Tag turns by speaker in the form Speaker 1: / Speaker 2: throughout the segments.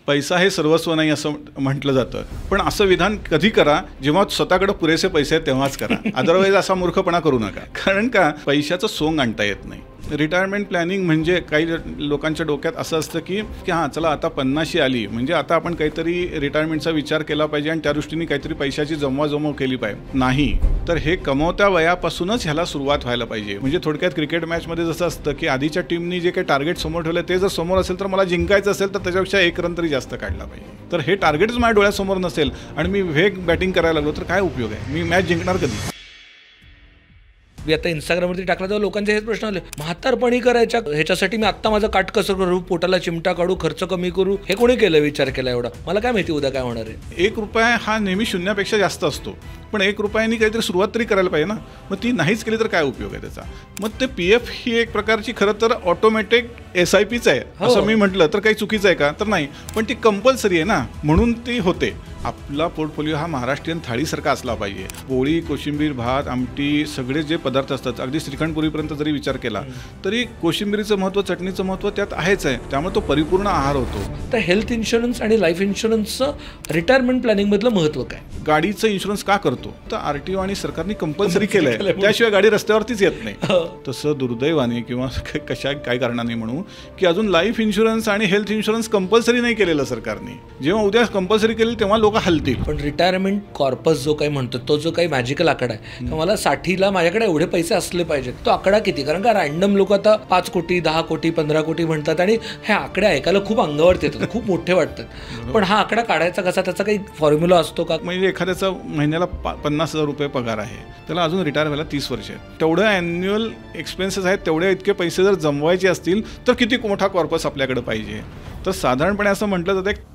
Speaker 1: पैसा हे सर्वस्व नाही असं म्हटलं जातं, पण असं विधान कधी करा जेव्हा स्वतःकडे पुरेसे पैसे आहेत तेव्हाच करा. अदरवाईज असा मूर्खपणा करू नका. कारण का पैशाचं सोंग आणता येत नाही. रिटायरमेंट प्लॅनिंग म्हणजे काही लोकांच्या डोक्यात असं असतं की हां चला आता 50शी आली म्हणजे आता आपण काहीतरी रिटायरमेंटचा विचार केला पाहिजे आणि त्या दृष्टीने काहीतरी पैशाची जमवाजमव केली पाहिजे. नाही तर हे कमवत्या वयापासूनच ह्याला सुरुवात व्हायला पाहिजे. म्हणजे थोडक्यात क्रिकेट मॅचमध्ये जसं असतं की आधीच्या टीमनी जे काही टार्गेट समोर ठेवलं ते जर समोर असेल तर मला जिंकायचं असेल तर त्याच्यापेक्षा 1 रन तरी जास्त काढला पाहिजे. तर हे टार्गेटच माझ्या डोळ्यासमोर नसेल आणि मी वेग बॅटिंग करायला लागलो तर काय उपयोग आहे. मी मॅच जिंकणार कधी.
Speaker 2: मी आता इंस्टाग्रामवरती टाकला तेव्हा लोकांचे हेच प्रश्न आले, म्हातारपणी करायच्या ह्याच्यासाठी मी आत्ता माझं काट कसं करू, पोटाला चिमटा काढू, खर्च कमी करू, हे कोणी केलं, विचार केला एवढा? मला काय माहिती उद्या काय होणार आहे.
Speaker 1: 1 रुपया हा नेहमी शून्यापेक्षा जास्त असतो, पण 1 रुपयानी काहीतरी सुरुवात तरी करायला पाहिजे ना. मग ती नाहीच केली तर काय उपयोग आहे त्याचा. मग ते PF ही एक प्रकारची खरं तर ऑटोमॅटिक SIPच आहे असं मी म्हटलं तर काही चुकीचं आहे का? तर नाही, पण ती कंपल्सरी आहे ना, म्हणून ती होते. आपला पोर्टफोलिओ हा महाराष्ट्रीयन थाळीसारखा असला पाहिजे. पोळी, कोशिंबीर, भात, आमटी सगळे जे पदार्थ असतात, अगदी श्रीखंडपुरीपर्यंत जरी विचार केला तरी कोशिंबिरीचं महत्त्व, चटणीचं महत्त्व त्यात आहेच आहे. त्यामुळे तो परिपूर्ण आहार होतो.
Speaker 2: तर हेल्थ इन्शुरन्स आणि लाईफ इन्शुरन्सचं रिटायरमेंट प्लॅनिंगमधलं महत्त्व काय?
Speaker 1: गाडीचं इन्शुरन्स का करतो तर RTO आणि सरकारने कंपल्सरी केलं आहे, त्याशिवाय गाडी रस्त्यावरतीच येत नाही. तसं दुर्दैवाने किंवा काय कारणाने म्हणू की अजून लाईफ इन्शुरन्स आणि हेल्थ इन्शुरन्स कंपल्सरी नाही केलेलं सरकारने. जेव्हा उद्या कंपल्सरी केलं तेव्हा लोक हलतील.
Speaker 2: पण रिटायरमेंट कॉर्पस जो काही म्हणतो तो जो काही मॅजिकल आकडा आहे, मला 60ला माझ्याकडे एवढे पैसे असले पाहिजेत, तो आकडा किती? कारण का रॅन्डम लोक आता 5 कोटी 10 कोटी 15 कोटी म्हणतात आणि हे आकडे ऐकायला खूप अंगावरती येतात, खूप मोठे वाटतात. पण हा आकडा काढायचा कसा, त्याचा काही फॉर्म्युला असतो का?
Speaker 1: म्हणजे एखाद्याचा महिन्याला 50,000 रुपये पगार आहे, त्याला अजून रिटायर व्हायला 30 वर्ष आहेत, तेवढं ॲन्युअल एक्सपेन्सेस आहेत, तेवढे इतके पैसे जर जमवायचे असतील तर किती मोठा कॉर्पस आपल्याकडे पाहिजे. तर साधारणपणे असं म्हटलं जातं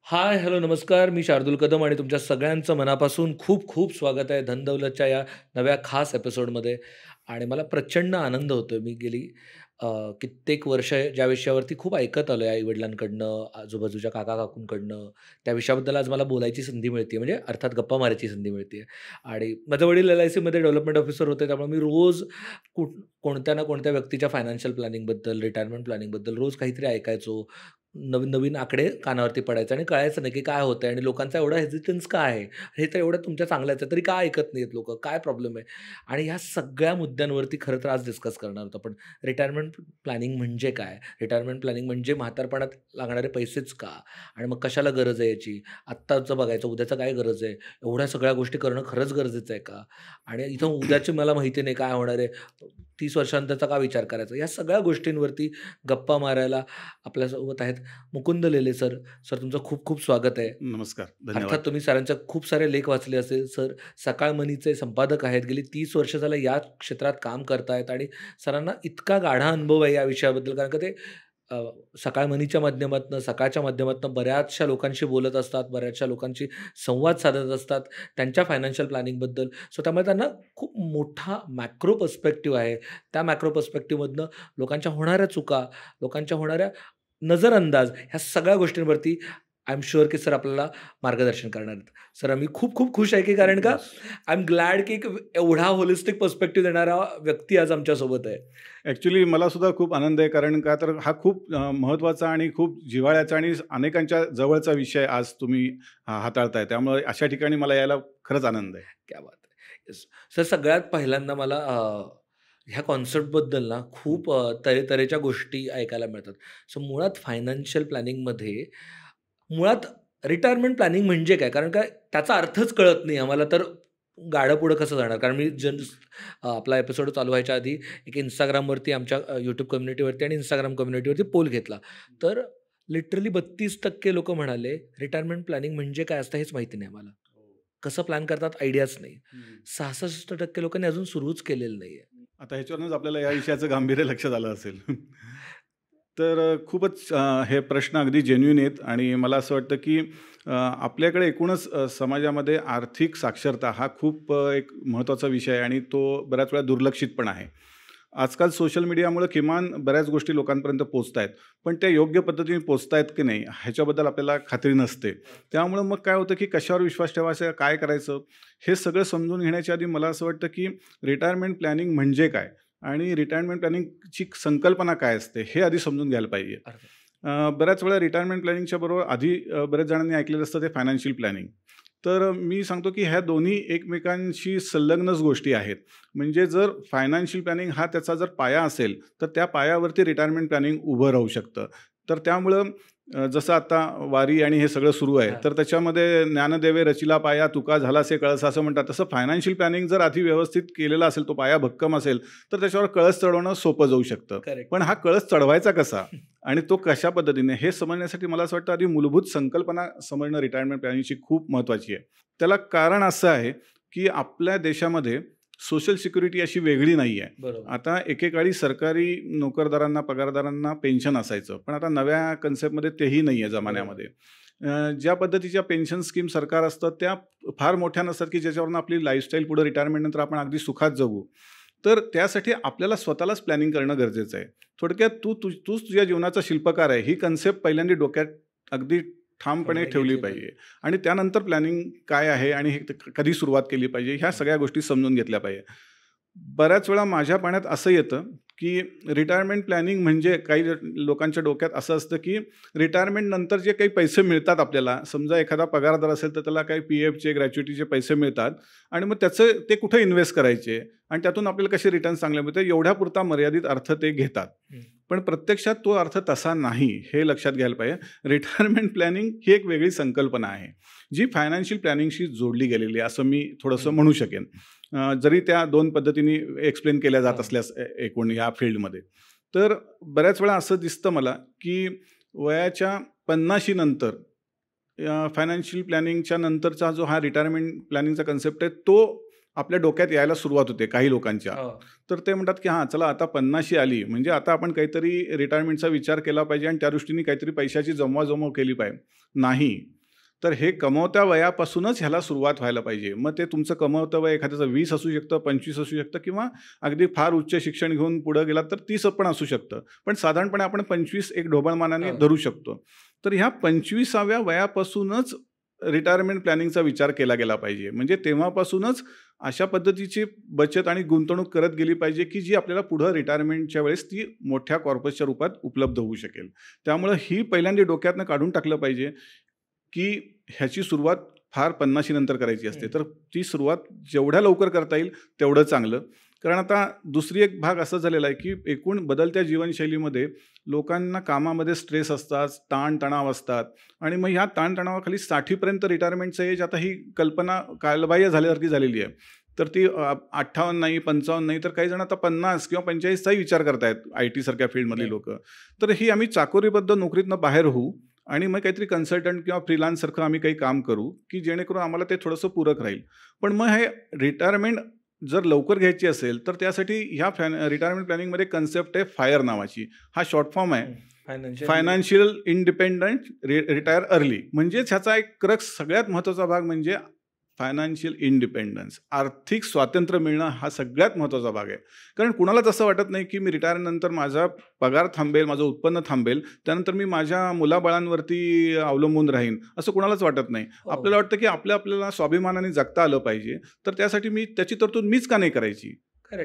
Speaker 2: हाय, हॅलो, नमस्कार. मी शार्दुल कदम आणि तुमच्या सगळ्यांचं मनापासून खूप खूप स्वागत आहे धनदौलतच्या या नव्या खास एपिसोडमध्ये. आणि मला प्रचंड आनंद होतोय. मी गेली कित्येक वर्ष ज्या विषयावरती खूप ऐकत आलो आहे आईवडिलांकडनं, आजूबाजूच्या काका-काकूंकडनं, त्या विषयाबद्दल आज मला बोलायची संधी मिळते, म्हणजे अर्थात गप्पा मारायची संधी मिळते. आणि माझे वडील LICमध्ये डेव्हलपमेंट ऑफिसर होते, त्यामुळे मी रोज कोणत्या ना कोणत्या व्यक्तीच्या फायनान्शियल प्लॅनिंगबद्दल, रिटायरमेंट प्लॅनिंगबद्दल रोज काहीतरी ऐकायचो. नवीन नवीन आकडे कानावरती पडायचे आणि कळायचं नाही की काय होतंय आणि लोकांचा एवढा हेजिटन्स का आहे? हे तर एवढं तुमच्या चांगल्याच आहे, तरी का ऐकत नाहीत लोकं? काय प्रॉब्लेम आहे? आणि ह्या सगळ्या मुद्द्यांवरती खरं तर आज डिस्कस करणार होतो आपण. रिटायरमेंट प्लॅनिंग म्हणजे काय? रिटायरमेंट प्लॅनिंग म्हणजे म्हातारपणात लागणारे पैसेच का? आणि मग कशाला गरज आहे याची? आत्ताचं बघायचं, उद्याचं काय गरज आहे? एवढ्या सगळ्या गोष्टी करणं खरंच गरजेचं आहे का? आणि इथं उद्याची मला माहिती नाही काय होणार आहे, 30 वर्षानंतरचा का विचार करायचा? या सगळ्या गोष्टींवरती गप्पा मारायला आपल्यासोबत आहेत मुकुंद लेले सर. सर, तुमचं खूप खूप स्वागत आहे.
Speaker 1: नमस्कार, धन्यवाद.
Speaker 2: अर्थात तुम्ही सरांचे खूप सारे लेख वाचले असेल. सर सकाळ मनीचे संपादक आहेत, गेली 30 वर्ष झालं या क्षेत्रात काम करतायत आणि सरांना इतका गाढा अनुभव आहे या विषयाबद्दल, कारण का ते सकाळ मनीच्या माध्यमातून, सकाळच्या माध्यमातून बऱ्याचशा लोकांशी बोलत असतात, बऱ्याचशा लोकांशी संवाद साधत असतात त्यांच्या फायनान्शियल प्लॅनिंगबद्दल. सो त्यामुळे त्यांना खूप मोठा मॅक्रो पर्स्पेक्टिव्ह आहे. त्या मॅक्रो पर्स्पेक्टिव्हमधनं लोकांच्या होणाऱ्या चुका, लोकांच्या होणाऱ्या नजरअंदाज, ह्या सगळ्या गोष्टींवरती आय एम शुअर की सर आपल्याला मार्गदर्शन करणार आहेत. सर, आम्ही खूप खूप खुश आहे की कारण का आय एम ग्लॅड की एवढा होलिस्टिक पर्स्पेक्टिव्ह देणारा व्यक्ती आज आमच्यासोबत आहे.
Speaker 1: ॲक्च्युली मला सुद्धा खूप आनंद आहे, कारण का तर हा खूप महत्त्वाचा आणि खूप जिव्हाळ्याचा आणि अनेकांच्या जवळचा विषय आज तुम्ही हाताळताय, त्यामुळे अशा ठिकाणी मला यायला खरंच आनंद आहे.
Speaker 2: क्या बात आहे. येस सर, सगळ्यात पहिल्यांदा मला ह्या कॉन्सेप्टबद्दल ना खूप तऱ्हेतऱ्हेच्या गोष्टी ऐकायला मिळतात. सो मुळात फायनान्शियल प्लॅनिंगमध्ये मुळात रिटायरमेंट प्लॅनिंग म्हणजे काय? कारण काय त्याचा अर्थच कळत नाही आम्हाला, तर गाडं पुढं कसं जाणार? कारण मी आपला एपिसोड चालू व्हायच्या आधी एक Instagramवरती, आमच्या YouTube कम्युनिटीवरती आणि Instagram कम्युनिटीवरती पोल घेतला. तर लिटरली 32% लोकं म्हणाले रिटायरमेंट प्लॅनिंग म्हणजे काय असतं हेच माहिती नाही आम्हाला. कसं प्लॅन करतात आयडियाच नाही. 66% लोकांनी अजून सुरूच केलेलं नाहीये.
Speaker 1: आता ह्याच्यावरूनच आपल्याला या विषयाचं गांभीर्य लक्षात आलं असेल. तर खूपच हे प्रश्न अगदी जेन्युइन आहेत आणि मला असं वाटतं की आपल्याकडे एकूणच समाजामध्ये आर्थिक साक्षरता हा खूप एक महत्त्वाचा विषय आहे आणि तो बऱ्याच वेळा दुर्लक्षित पण आहे. आजकाल सोशल मीडियामुळे किमान बऱ्याच गोष्टी लोकांपर्यंत पोहोचत आहेत, पण त्या योग्य पद्धतीने पोहोचत आहेत की नाही ह्याच्याबद्दल आपल्याला खात्री नसते. त्यामुळं मग काय होतं की कशावर विश्वास ठेवायचा, काय करायचं, हे सगळं समजून घेण्याच्या आधी मला असं वाटतं की रिटायरमेंट प्लॅनिंग म्हणजे काय आणि रिटायरमेंट प्लॅनिंगची संकल्पना काय असते हे आधी समजून घ्यायला पाहिजे. बऱ्याच वेळा रिटायरमेंट प्लॅनिंगच्या बरोबर आधी बऱ्याच जणांनी ऐकलेलं असतं ते फायनान्शियल प्लॅनिंग. तर मी सांगतो की ह्या दोन्ही एकमेकांशी संलग्नच गोष्टी आहेत. म्हणजे जर फायनान्शियल प्लॅनिंग हा त्याचा जर पाया असेल तर त्या पायावरती रिटायरमेंट प्लॅनिंग उभं राहू शकतं. तर त्यामुळं जसं आता वारी आणि हे सगळं सुरू आहे, तर त्याच्यामध्ये ज्ञानदेवे रचिला पाया तुका झालासे कळस असं म्हणतात. तसं फायनान्शियल प्लॅनिंग जर आधी व्यवस्थित केलेलं असेल, तो पाया भक्कम असेल, तर त्याच्यावर कळस चढवणं सोपं जाऊ शकतं. पण हा कळस चढवायचा कसा आणि तो कशा पद्धतीने हे समजण्यासाठी मला असं वाटतं आधी मूलभूत संकल्पना समजणं रिटायरमेंट प्लॅनिंगची खूप महत्त्वाची आहे. त्याला कारण असं आहे की आपल्या देशामध्ये सोशल सिक्युरिटी अशी वेगळी नाही आहे. आता एकेकाळी सरकारी नोकरदारांना पगारदारांना पेन्शन असायचं, पण आता नव्या कन्सेप्टमध्ये तेही नाही आहे जमान्यामध्ये. ज्या पद्धतीच्या पेन्शन स्कीम सरकार असतात त्या फार मोठ्या नसतात की ज्याच्यावरून आपली लाईफस्टाईल पुढे रिटायरमेंटनंतर आपण अगदी सुखात जगू. तर त्यासाठी आपल्याला स्वतःलाच प्लॅनिंग करणं गरजेचं आहे. थोडक्यात तूच तुझ्या जीवनाचा शिल्पकार आहे ही कन्सेप्ट पहिल्यांदा डोक्यात अगदी ठामपणे ठेवली पाहिजे आणि त्यानंतर प्लॅनिंग काय आहे आणि हे कधी सुरुवात केली पाहिजे ह्या सगळ्या गोष्टी समजून घेतल्या पाहिजे. बऱ्याच वेळा माझ्या पाण्यात असं येतं की रिटायरमेंट प्लॅनिंग म्हणजे काही लोकांच्या डोक्यात असं असतं की रिटायरमेंट नंतर जे काही पैसे मिळतात आपल्याला, समजा एखादा पगारदार असेल तर त्याला काही PFचे ग्रॅच्युटीचे पैसे मिळतात आणि मग त्याचं ते कुठे इन्व्हेस्ट करायचे आणि त्यातून आपल्याला कसे रिटर्न चांगले मिळते एवढ्यापुरता मर्यादित अर्थ ते घेतात. पण प्रत्यक्षात तो अर्थ तसा नाही हे लक्षात घ्यायला पाहिजे. रिटायरमेंट प्लॅनिंग ही एक वेगळी संकल्पना आहे जी फायनान्शियल प्लॅनिंगशी जोडली गेलेली आहे असं मी थोडंसं म्हणू शकेन, जरी त्या दोन पद्धतीने एक्सप्लेन केल्या जात असल्यास एकूण या फील्डमध्ये. तर बऱ्याच वेळा असं दिसतं मला की वयाच्या 50 नंतर फायनान्शियल प्लॅनिंगच्या नंतरचा जो हा रिटायरमेंट प्लॅनिंगचा कन्सेप्ट आहे तो आपल्या डोक्यात यायला सुरुवात होते काही लोकांच्या. तर ते म्हणतात की हां चला आता 50 आली म्हणजे आता आपण काहीतरी रिटायरमेंटचा विचार केला पाहिजे आणि त्या दृष्टीने काहीतरी पैशाची जमवाजमव केली पाहिजे. नाही, तर हे कमवत्या वयापासूनच ह्याला सुरुवात व्हायला पाहिजे. मग ते तुमचं कमवतं वय एखाद्याचं 20 असू शकतं, 25 असू शकतं किंवा अगदी फार उच्च शिक्षण घेऊन पुढं गेलात तर 30 पण असू शकतं. पण साधारणपणे आपण 25 एक ढोबळमानाने धरू शकतो. तर ह्या 25व्या वयापासूनच रिटायरमेंट प्लॅनिंगचा विचार केला गेला पाहिजे. म्हणजे तेव्हापासूनच अशा पद्धतीची बचत आणि गुंतवणूक करत गेली पाहिजे की जी आपल्याला पुढं रिटायरमेंटच्या वेळेस ती मोठ्या कॉर्पसच्या रूपात उपलब्ध होऊ शकेल. त्यामुळं ही पहिल्यांदा डोक्यातनं काढून टाकलं पाहिजे की ह्याची सुरुवात फार 50 नंतर करायची असते. तर ती सुरुवात जेवढ्या लवकर करता येईल तेवढं चांगलं. कारण आता दुसरी एक भाग असा झालेला आहे की एकूण बदलत्या जीवनशैलीमध्ये लोकांना कामामध्ये स्ट्रेस असतात, ताणतणाव असतात आणि मग ह्या ताणतणावाखाली 60पर्यंत रिटायरमेंटचं एज आता ही कल्पना कालबाह्य झाल्यासारखी झालेली आहे. तर ती 58 नाही, 55 नाही, तर काही जण आता 50 किंवा 45चाही विचार करतायत IT सारख्या फील्डमधली लोक. तर ही आम्ही चाकोरीबद्ध नोकरीतनं बाहेर होऊ आणि मग काहीतरी कन्सल्टंट किंवा फ्रीलान्ससारखं आम्ही काही काम करू की जेणेकरून आम्हाला ते थोडंसं पूरक राहील. पण मग हे रिटायरमेंट जर लवकर घ्यायची असेल तर त्यासाठी ह्या रिटायरमेंट प्लॅनिंगमध्ये कन्सेप्ट आहे फायर नावाची. हा शॉर्ट फॉर्म आहे फायनान्शियल इंडिपेंडंट रिटायर अर्ली. म्हणजेच ह्याचा एक क्रक्स सगळ्यात महत्त्वाचा भाग म्हणजे फायनान्शियल इंडिपेंडन्स, आर्थिक स्वातंत्र्य मिळणं हा सगळ्यात महत्त्वाचा भाग आहे. कारण कुणालाच असं वाटत नाही की मी रिटायरनंतर माझा पगार थांबेल, माझं उत्पन्न थांबेल, त्यानंतर मी माझ्या मुलाबाळांवरती अवलंबून राहीन असं कुणालाच वाटत नाही. आपल्याला वाटतं की आपल्याला स्वाभिमानाने जगता आलं पाहिजे, तर त्यासाठी मी त्याची तरतूद मीच का नाही करायची.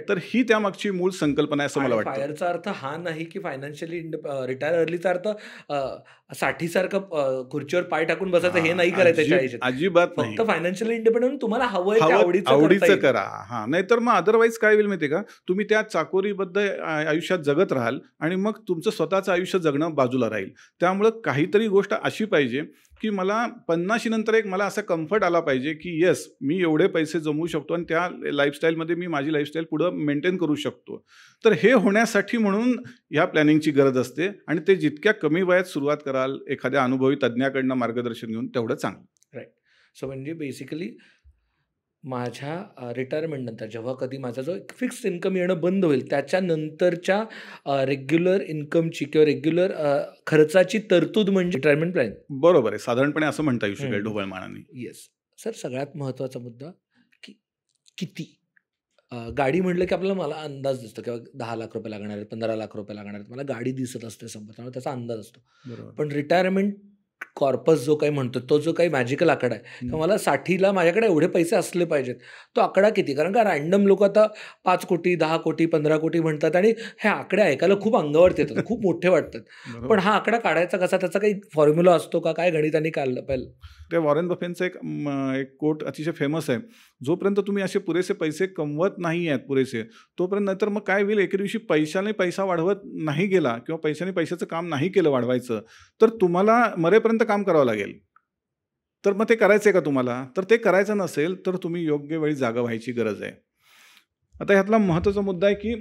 Speaker 1: तर ही त्यामागची मूळ संकल्पना आहे असं मला वाटतं.
Speaker 2: फायरचा अर्थ हा नाही की फायनान्शियली रिटायर अर्लीचा अर्थ 60 सारखं खुर्चीवर पाय टाकून बसायचं हे नाही करायचं.
Speaker 1: अजिबात नाही.
Speaker 2: फक्त फायनान्शियली इंडिपेंडंट तुम्हाला
Speaker 1: आवडीचं करा. हा, नाहीतर मग अदरवाईज काय होईल माहिती का, तुम्ही त्या चाकोरीबद्ध आयुष्यात जगत राहाल आणि मग तुमचं स्वतःचं आयुष्य जगणं बाजूला राहील. त्यामुळं काहीतरी गोष्ट अशी पाहिजे की मला 50 नंतर एक मला असा कम्फर्ट आला पाहिजे की येस मी एवढे पैसे जमवू शकतो आणि त्या लाईफस्टाईलमध्ये मी माझी लाईफस्टाईल पुढं मेंटेन करू शकतो. तर हे होण्यासाठी म्हणून ह्या प्लॅनिंगची गरज असते आणि ते जितक्या कमी वयात सुरुवात कराल एखाद्या अनुभवी तज्ज्ञाकडनं मार्गदर्शन घेऊन तेवढं चांगलं.
Speaker 2: राईट. सो म्हणजे बेसिकली माझ्या रिटायरमेंट नंतर जेव्हा कधी माझा जो फिक्स इन्कम येणं बंद होईल त्याच्यानंतरच्या रेग्युलर इन्कमची किंवा रेग्युलर खर्चाची तरतूद म्हणजे रिटायरमेंट प्लॅन.
Speaker 1: बरोबर आहे, साधारणपणे असं म्हणता येऊ शकेल ढोबळमानाने.
Speaker 2: Yes sir. सगळ्यात महत्त्वाचा मुद्दा की किती गाडी म्हटलं की आपल्याला मला अंदाज दिसतो किंवा 10 लाख रुपये लागणार आहेत, 15 लाख रुपये लागणार आहेत. मला गाडी दिसत असते समोर, त्यामुळे त्याचा अंदाज असतो.
Speaker 1: बरोबर.
Speaker 2: पण रिटायरमेंट कॉर्पस जो काही म्हणतो, तो जो काही मॅजिकल आकडा आहे, किंवा मला 60ला माझ्याकडे एवढे पैसे असले पाहिजेत. तो आकडा किती? कारण का रँडम लोक आता 5 कोटी, 10 कोटी, 15 कोटी म्हणतात आणि हे आकडे ऐकायला खूप अंगावरती येतात, खूप मोठे वाटतात. पण हा आकडा काढायचा कसा? त्याचा काही फॉर्म्युला असतो का? काय गणिताने काढलं पाहिजे?
Speaker 1: ते वॉरेन बफेटचं एक कोट अतिशय फेमस आहे, जोपर्यंत तुम्ही असे पुरेसे पैसे कमवत नाही आहेत पुरेसे, तोपर्यंत नंतर मग काय होईल, एके दिवशी पैशाने पैसा वाढवत नाही गेला किंवा पैशाने पैशाचं काम नाही केलं वाढवायचं, तर तुम्हाला मरेपर्यंत काम करावं लागेल. तर मग ते करायचं आहे का तुम्हाला? तर ते करायचं नसेल तर तुम्ही योग्य वेळी जागा व्हायची गरज आहे. आता ह्यातला महत्त्वाचा मुद्दा आहे की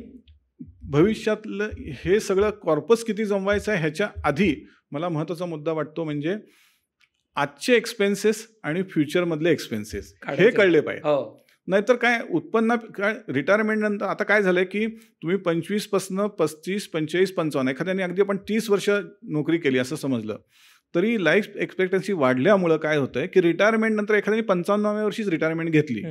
Speaker 1: भविष्यातलं हे सगळं कॉर्पस किती जमवायचं आहे ह्याच्या आधी मला महत्त्वाचा मुद्दा वाटतो म्हणजे आजचे एक्सपेन्सेस आणि फ्युचरमधले एक्सपेन्सेस हे कळले पाहिजे. नाहीतर काय उत्पन्न काय रिटायरमेंट नंतर आता काय झालंय की तुम्ही 25पासून 35, 45, 55 एखाद्याने अगदी आपण 30 वर्ष नोकरी केली असं समजलं तरी लाईफ एक्सपेक्टन्सी वाढल्यामुळं काय होतंय की रिटायरमेंट नंतर एखाद्याने 55व्या वर्षीच रिटायरमेंट घेतली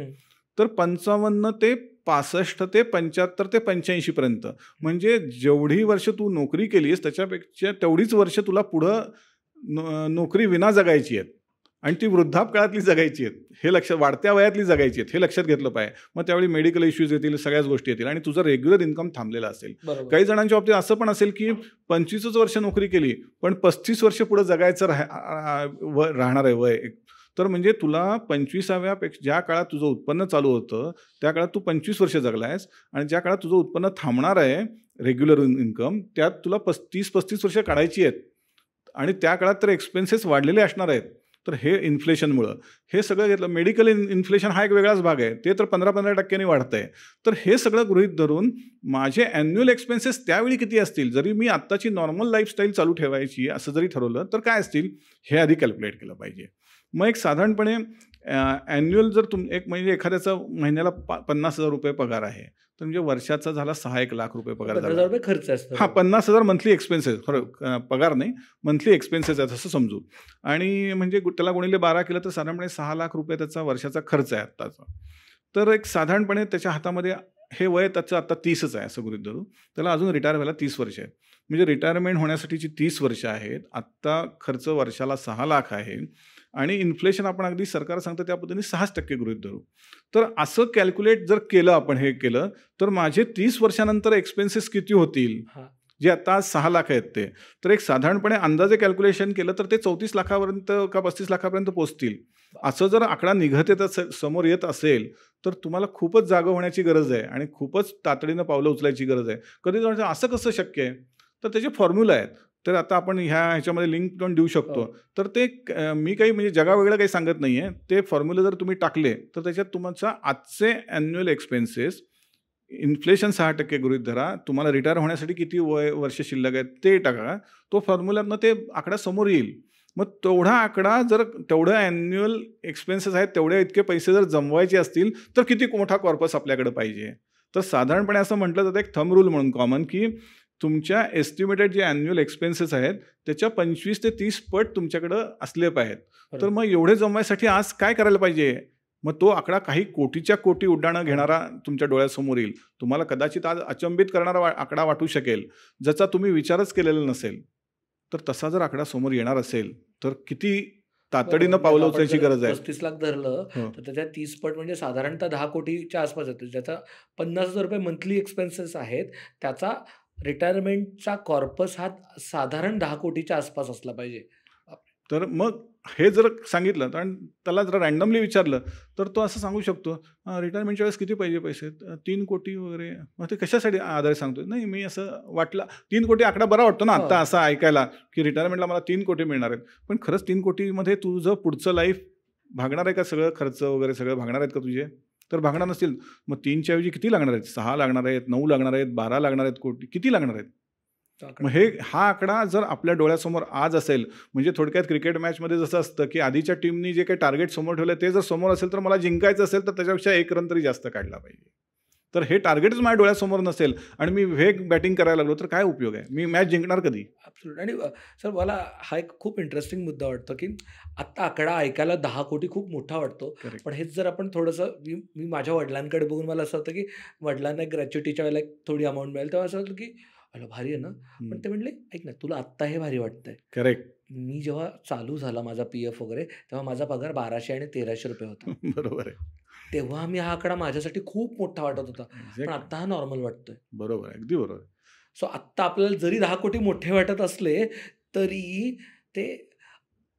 Speaker 1: तर 55 ते 65 ते 75 ते 85 पर्यंत म्हणजे जेवढी वर्ष तू नोकरी केलीस त्याच्यापेक्षा तेवढीच वर्ष तुला पुढं नोकरी विना जगायची आहेत आणि ती वृद्धापकाळातली जगायची आहेत, हे लक्षात वाढत्या वयातली जगायची आहेत हे लक्षात घेतलं पाहिजे. मग त्यावेळी मेडिकल इश्यूज येतील, सगळ्याच गोष्टी येतील आणि तुझं रेग्युलर इन्कम थांबलेला असेल. काही जणांच्या बाबतीत असं पण असेल की 25 वर्ष नोकरी केली पण 35 वर्ष पुढे जगायचं राहणार आहे वय. तर म्हणजे तुला 25व्यापेक्षा ज्या काळात तुझं उत्पन्न चालू होतं त्या काळात तू 25 वर्ष जगला आहेस आणि ज्या काळात तुझं उत्पन्न थांबणार आहे रेग्युलर इन्कम त्यात तुला 30-35 वर्ष काढायची आहेत आणि त्या काळात तर एक्सपेन्सेस वाढलेले असणार आहेत. तर हे इन्फ्लेशनमुळं हे सगळं घेतलं. मेडिकल इन्फ्लेशन हा एक वेगळाच भाग आहे, ते तर 15% वाढतं आहे. तर हे सगळं गृहीत धरून माझे ॲन्युअल एक्सपेन्सेस त्यावेळी किती असतील, जरी मी आत्ताची नॉर्मल लाईफस्टाईल चालू ठेवायची असं जरी ठरवलं तर काय असतील हे आधी कॅल्क्युलेट केलं पाहिजे. मग एक साधारणपणे ॲन्युअल जर एक म्हणजे एखाद्याचा महिन्याला 50,000 रुपये पगार आहे तर म्हणजे वर्षाचा झाला 6-1 लाख रुपये पगार झाला.
Speaker 2: खर्च असतो.
Speaker 1: 50,000 मंथली एक्सपेन्सेस, पगार नाही मंथली एक्सपेन्सेस आहेत असं समजू. आणि म्हणजे त्याला गुणिले 12 केलं तर साधारणपणे 6 लाख रुपये त्याचा वर्षाचा खर्च आहे आत्ताचा. तर एक साधारणपणे त्याच्या हातामध्ये हे वय त्याचं आता 30च आहे असं गृहीत धरू. त्याला अजून रिटायर व्हायला 30 वर्ष आहेत. म्हणजे रिटायरमेंट होण्यासाठीची 30 वर्ष आहेत. आत्ता खर्च वर्षाला 6 लाख आहे आणि इन्फ्लेशन आपण अगदी सरकार सांगतं त्या पद्धतीने 6% गृहीत धरू. तर असं कॅल्क्युलेट जर केलं आपण हे केलं तर माझे 30 वर्षानंतर एक्सपेन्सेस किती होतील जे आता 6 लाख आहेत ते. तर एक साधारणपणे अंदाजे कॅल्क्युलेशन केलं तर ते 34 लाखापर्यंत का 35 लाखापर्यंत पोहोचतील. असं जर आकडा निघत येत असेल समोर येत असेल तर तुम्हाला खूपच जागा होण्याची गरज आहे आणि खूपच तातडीनं पावलं उचलायची गरज आहे. कधी जाणं असं कसं शक्य आहे तर त्याचे फॉर्म्युला आहेत. तर आता आपण ह्याच्यामध्ये लिंक पण देऊ शकतो. तर ते मी काही म्हणजे जगावेगळं काही सांगत नाही आहे. ते फॉर्म्युला जर तुम्ही टाकले तर त्याच्यात तुमचा आजचे ॲन्युअल एक्सपेन्सेस इन्फ्लेशन 6% गृहीत धरा, तुम्हाला रिटायर होण्यासाठी किती वर्ष शिल्लक आहेत ते टाका, तो फॉर्म्युल्यातनं ते आकडा समोर येईल. मग तेवढा आकडा जर तेवढं ॲन्युअल एक्सपेन्सेस आहेत तेवढे इतके पैसे जर जमवायचे असतील तर किती मोठा कॉर्पस आपल्याकडे पाहिजे. तर साधारणपणे असं म्हटलं जातं एक थंब रूल म्हणून कॉमन की तुमच्या एस्टिमेटेड जे ॲन्युअल एक्सपेन्सेस आहेत त्याच्या 25 ते 30 पट तुमच्याकडं असले पाहिजेत. तर मग एवढे जमवायसाठी आज काय करायला पाहिजे. मग तो आकडा काही कोटीच्या कोटी उड्डाणं घेणारा तुमच्या डोळ्यासमोर येईल. तुम्हाला कदाचित आज अचंबित करणारा आकडा वाटू शकेल ज्याचा तुम्ही विचारच केलेला नसेल. तर तसा जर आकडा समोर येणार असेल तर किती तातडीनं पावलं उचलायची गरज आहे.
Speaker 2: 35 लाख धरलं तर त्याच्या 30 पट म्हणजे साधारणतः 10 कोटीच्या आसपास येतो. ज्याचा 50,000 रुपये मंथली एक्सपेन्सेस आहेत त्याचा रिटायरमेंटचा कॉर्पस हा साधारण 10 कोटीच्या आसपास असला पाहिजे.
Speaker 1: तर मग हे जर सांगितलं आणि त्याला जर रँडमली विचारलं तर तो असं सांगू शकतो रिटायरमेंटच्या वेळेस किती पाहिजे पैसे 3 कोटी वगैरे. मग ते कशासाठी आधारे सांगतो. नाही मी असं वाटलं 3 कोटी आकडा बरा वाटतो ना आत्ता असा ऐकायला की रिटायरमेंटला मला 3 कोटी मिळणार आहेत. पण खरंच 3 कोटीमध्ये तुझं पुढचं लाईफ भागणार आहे का. सगळं खर्च वगैरे सगळं भागणार आहेत का तुझे. तर भागणार नसतील मग 3च्या ऐवजी किती लागणार आहेत. 6 लागणार आहेत, 9 लागणार आहेत, 12 लागणार आहेत कोटी किती लागणार आहेत. मग हा आकडा जर आपल्या डोळ्यासमोर आज असेल म्हणजे थोडक्यात क्रिकेट मॅचमध्ये जसं असतं की आधीच्या टीमनी जे काही टार्गेट समोर ठेवलं ते जर समोर असेल तर मला जिंकायचं असेल तर त्याच्यापेक्षा 1 रन तरी जास्त काढला पाहिजे. तर हे टार्गेटच माझ्या डोळ्यासमोर नसेल आणि मी वेग बॅटिंग करायला लागलो तर काय उपयोग आहे? मी मॅच जिंकणार कधी?
Speaker 2: ॲब्सोल्यूट. आणि सर मला हा एक खूप इंटरेस्टिंग मुद्दा वाटतो, की आत्ता आकडा ऐकायला 10 कोटी खूप मोठा वाटतो.
Speaker 1: करेक्ट.
Speaker 2: पण हेच जर आपण थोडंसं मी मी माझ्या वडिलांकडे बघून मला असं होतं, की वडिलांना ग्रॅच्युइटीच्या वेळेला एक थोडी अमाउंट मिळेल. तेव्हा असं होतं, की "अरे भारी आहे ना?" पण ते म्हणले, "ऐक ना, तुला आत्ता हे भारी वाटतंय."
Speaker 1: करेक्ट.
Speaker 2: मी जेव्हा चालू झाला माझा पी-एफ वगैरे, तेव्हा माझा पगार ₹1200 आणि ₹1300 होता.
Speaker 1: बरोबर आहे.
Speaker 2: तेव्हा मी हा आकडा माझ्यासाठी खूप मोठा वाटत होता. पण
Speaker 1: एक्झॅक्टली.
Speaker 2: आत्ता हा नॉर्मल वाटतोय.
Speaker 1: बरोबर आहे. अगदी बरोबर आहे.
Speaker 2: सो आत्ता आपल्याला जरी 10 कोटी मोठे वाटत असले, तरी ते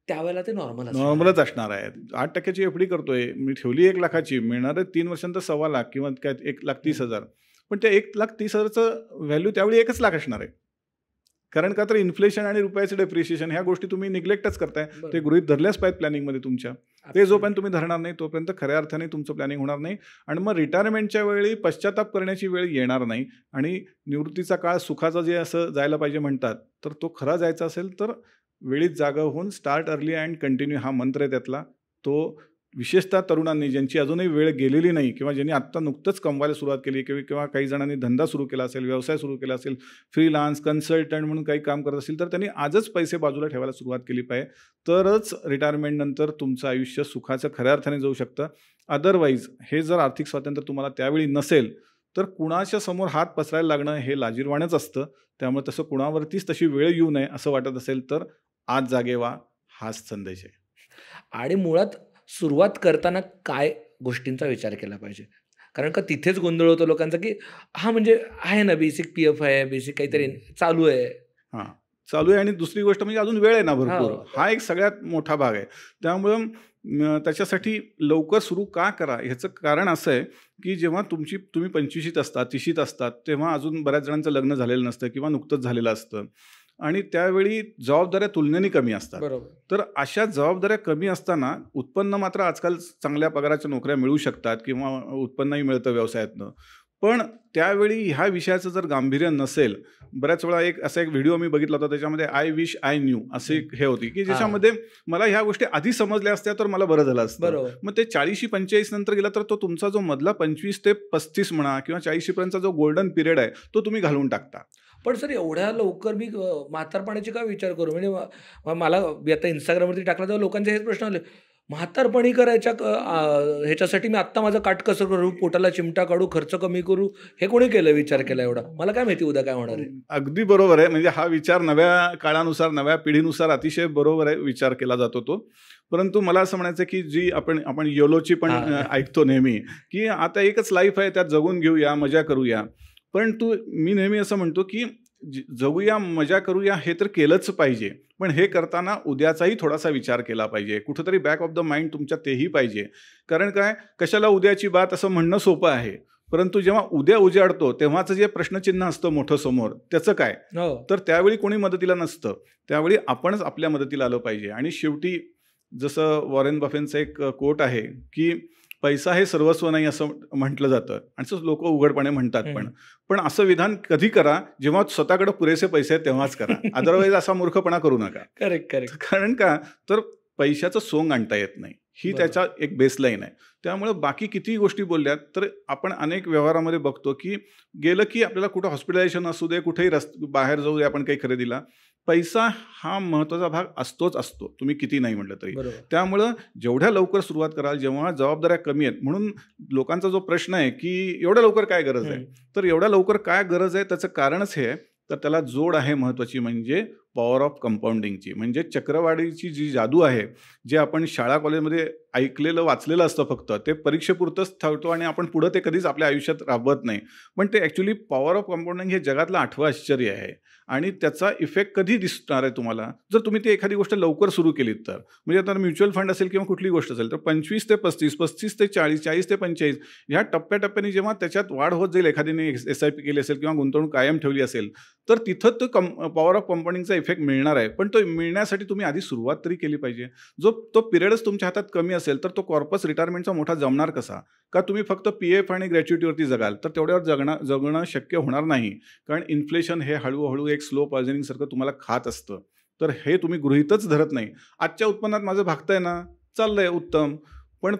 Speaker 2: त्यावेळेला ते नॉर्मल असणार आहे.
Speaker 1: नॉर्मलच असणार आहे. 8% ची एफडी करतोय. मी ठेवली 1,00,000ची मिळणारे 3 वर्षांत 2.25 किंवा काय 1,30,000. पण त्या 1,30,000चं व्हॅल्यू त्यावेळी 1,00,000 असणार आहे. कारण का तर इन्फ्लेशन आणि रुपयाचं डेप्रिशिएशन ह्या गोष्टी तुम्ही निग्लेक्टच करताय. ते
Speaker 2: बरोबर.
Speaker 1: गृहीत धरल्याच पाहिजेत प्लॅनिंगमध्ये तुमच्या. ते जोपर्यंत तुम्ही धरणार नाही तोपर्यंत खऱ्या अर्थाने तुमचं प्लॅनिंग होणार नाही आणि मग रिटायरमेंटच्या वेळी पश्चाताप करण्याची वेळ येणार नाही आणि निवृत्तीचा काळ सुखाचा जे असं जायला पाहिजे म्हणतात, तर तो खरा जायचा असेल तर वेळीच जागा होऊन स्टार्ट अर्ली अँड कंटिन्यू हा मंत्र आहे त्यातला. तो विशेषतः तरुणांनी ज्यांची अजूनही वेळ गेलेली नाही किंवा ज्यांनी आत्ता नुकतंच कमवायला सुरुवात केली किंवा काही जणांनी धंदा सुरू केला असेल, व्यवसाय सुरू केला असेल, फ्रीलान्स, कन्सल्टंट म्हणून काही काम करत असेल, तर त्यांनी आजच पैसे बाजूला ठेवायला सुरुवात केली पाहिजे. तरच रिटायरमेंटनंतर तुमचं आयुष्य सुखाचं खऱ्या अर्थाने जाऊ शकतं. अदरवाईज हे जर आर्थिक स्वातंत्र्य तुम्हाला त्यावेळी नसेल, तर कुणाच्या समोर हात पसरायला लागणं हे लाजिरवाणंच असतं. त्यामुळे तसं कुणावरतीच तशी वेळ येऊ नये असं वाटत असेल तर आज जागे व्हा, हाच संदेश आहे.
Speaker 2: आणि मुळात सुरुवात करताना काय गोष्टींचा विचार केला पाहिजे? कारण का तिथेच गोंधळ होतो लोकांचा, की हां, म्हणजे आहे ना बेसिक पी-एफ आहे, बेसिक काहीतरी चालू आहे.
Speaker 1: हां, चालू आहे आणि दुसरी गोष्ट म्हणजे अजून वेळ आहे ना भरपूर.
Speaker 2: हो.
Speaker 1: हा एक सगळ्यात मोठा भाग आहे. त्यामुळं त्याच्यासाठी लवकर सुरू का करा ह्याचं कारण असं आहे, की जेव्हा तुम्ही 25शीत असतात, 30शीत असतात, तेव्हा अजून बऱ्याच जणांचं लग्न झालेलं नसतं किंवा नुकतंच झालेलं असतं आणि त्यावेळी जबाबदाऱ्या तुलनेने कमी असतात.
Speaker 2: बरोबर.
Speaker 1: तर अशा जबाबदाऱ्या कमी असताना उत्पन्न मात्र आजकाल चांगल्या पगाराच्या नोकऱ्या मिळू शकतात किंवा उत्पन्नही मिळतं व्यवसायातनं. पण त्यावेळी ह्या विषयाचं जर गांभीर्य नसेल, बऱ्याच वेळा असा एक व्हिडिओ मी बघितला होता त्याच्यामध्ये आय विश आय न्यू असे हे होती, की ज्याच्यामध्ये मला ह्या गोष्टी आधी समजल्या असत्या तर मला बरं झालं असतं.
Speaker 2: बरोबर.
Speaker 1: मग ते 40-45 नंतर गेला तर तो तुमचा जो मधला 25 ते 35 म्हणा किंवा 40 पर्यंतचा जो गोल्डन पिरियड आहे तो तुम्ही घालवून टाकता.
Speaker 2: पण सर एवढ्या लवकर मी म्हातारपणाची काय विचार करू? म्हणजे मला मी आता Instagramवरती टाकला तेव्हा लोकांचे हेच प्रश्न आले. म्हातारपणी करायच्या ह्याच्यासाठी मी आत्ता माझं काट कसं करू? पोटाला चिमटा काढू, खर्च कमी करू. हे कोणी केलं विचार केला एवढा? मला काय माहिती उद्या काय होणार आहे?
Speaker 1: अगदी बरोबर आहे. म्हणजे हा विचार नव्या काळानुसार, नव्या पिढीनुसार अतिशय बरोबर आहे विचार केला जातो तो. परंतु मला असं म्हणायचं की जी आपण योलोची पण ऐकतो नेहमी, की आता एकच लाईफ आहे त्यात जगून घेऊया, मजा करूया. परंतु मी नेहमी असं म्हणतो की जगूया, मजा करूया हे तर केलंच पाहिजे. पण हे करताना उद्याचाही थोडासा विचार केला पाहिजे. कुठंतरी बॅक ऑफ द माइंड तुमच्या तेही पाहिजे. कारण काय, कशाला उद्याची बात असं म्हणणं सोपं आहे. परंतु जेव्हा उद्या उजाडतो तेव्हाचं जे प्रश्नचिन्ह असतं मोठं समोर, त्याचं काय? तर त्यावेळी कोणी मदतीला नसतं. त्यावेळी आपणच आपल्या मदतीला आलं पाहिजे. आणि शेवटी जसं वॉरेन बफेटचं एक कोट आहे की पैसा हे सर्वस्व नाही असं म्हटलं जातं आणि असं लोक उघडपणे म्हणतात. पण असं विधान कधी करा जेव्हा स्वतःकडे पुरेसे पैसे आहेत तेव्हाच करा. अदरवाईज असा मूर्खपणा करू नका.
Speaker 2: करेक्ट.
Speaker 1: कारण का तर पैशाचं सोंग आणता येत नाही, ही त्याच्या एक बेसलाईन आहे. त्यामुळे बाकी कितीही गोष्टी बोलल्यात तर आपण अनेक व्यवहारामध्ये बघतो की गेलं की आपल्याला कुठं हॉस्पिटलायझेशन असू दे, कुठेही बाहेर जाऊ दे आपण काही खरेदीला, पैसा हा महत्त्वाचा भाग असतोच असतो, तुम्ही किती नाही म्हटलं तरी. त्यामुळं जेवढ्या लवकर सुरुवात कराल, जेव्हा जबाबदाऱ्या कमी आहेत, म्हणून लोकांचा जो प्रश्न आहे की एवढ्या लवकर काय गरज आहे, तर एवढ्या लवकर काय गरज आहे त्याचं कारणच हे आहे, तर त्याला जोड आहे महत्त्वाची, म्हणजे पॉवर ऑफ कंपाऊंडिंगची. म्हणजे चक्रवाढीची जी जादू आहे, जे आपण शाळा कॉलेजमध्ये ऐकलेलं वाचलेलं असतं फक्त, ते परीक्षेपुरतंच ठेवतो आणि आपण पुढं ते कधीच आपल्या आयुष्यात राबवत नाही. पण ते ॲक्च्युली पॉवर ऑफ कंपाऊंडिंग हे जगातलं 8वं आश्चर्य आहे आणि त्याचा इफेक्ट कधी दिसणार आहे तुम्हाला, जर तुम्ही ती एखादी गोष्ट लवकर सुरू केलीत तर. म्हणजे आता म्युच्युअल फंड असेल किंवा कुठली गोष्ट असेल तर 25 ते 35, 35 ते 40, 40 ते 45 ह्या टप्प्याटप्प्याने जेव्हा त्याच्यात वाढ होत जाईल, एखाद्याने SIP केली असेल किंवा गुंतवणूक कायम ठेवली असेल, तर तिथं तो पॉवर ऑफ कंपाऊंडिंगचा इफेक्ट मिळणार आहे. पण तो मिळण्यासाठी तुम्ही आधी सुरुवात तरी केली पाहिजे. तो पिरियडच तुमच्या हातात कमी असेल तर तो कॉर्पस रिटायरमेंटचा मोठा जमणार कसा? का तुम्ही फक्त PF आणि ग्रॅच्युइटीवरती जगाल, तर तेवढ्यावर जगणं शक्य होणार नाही. कारण इन्फ्लेशन हे हळूहळू एक स्लो पॉयझनिंग सारखं तुम्हाला खात असतं. तर हे तुम्ही गृहीतच धरत नाही. आजच्या उत्पन्नात माझं भागतंय ना, चाललंय उत्तम, पण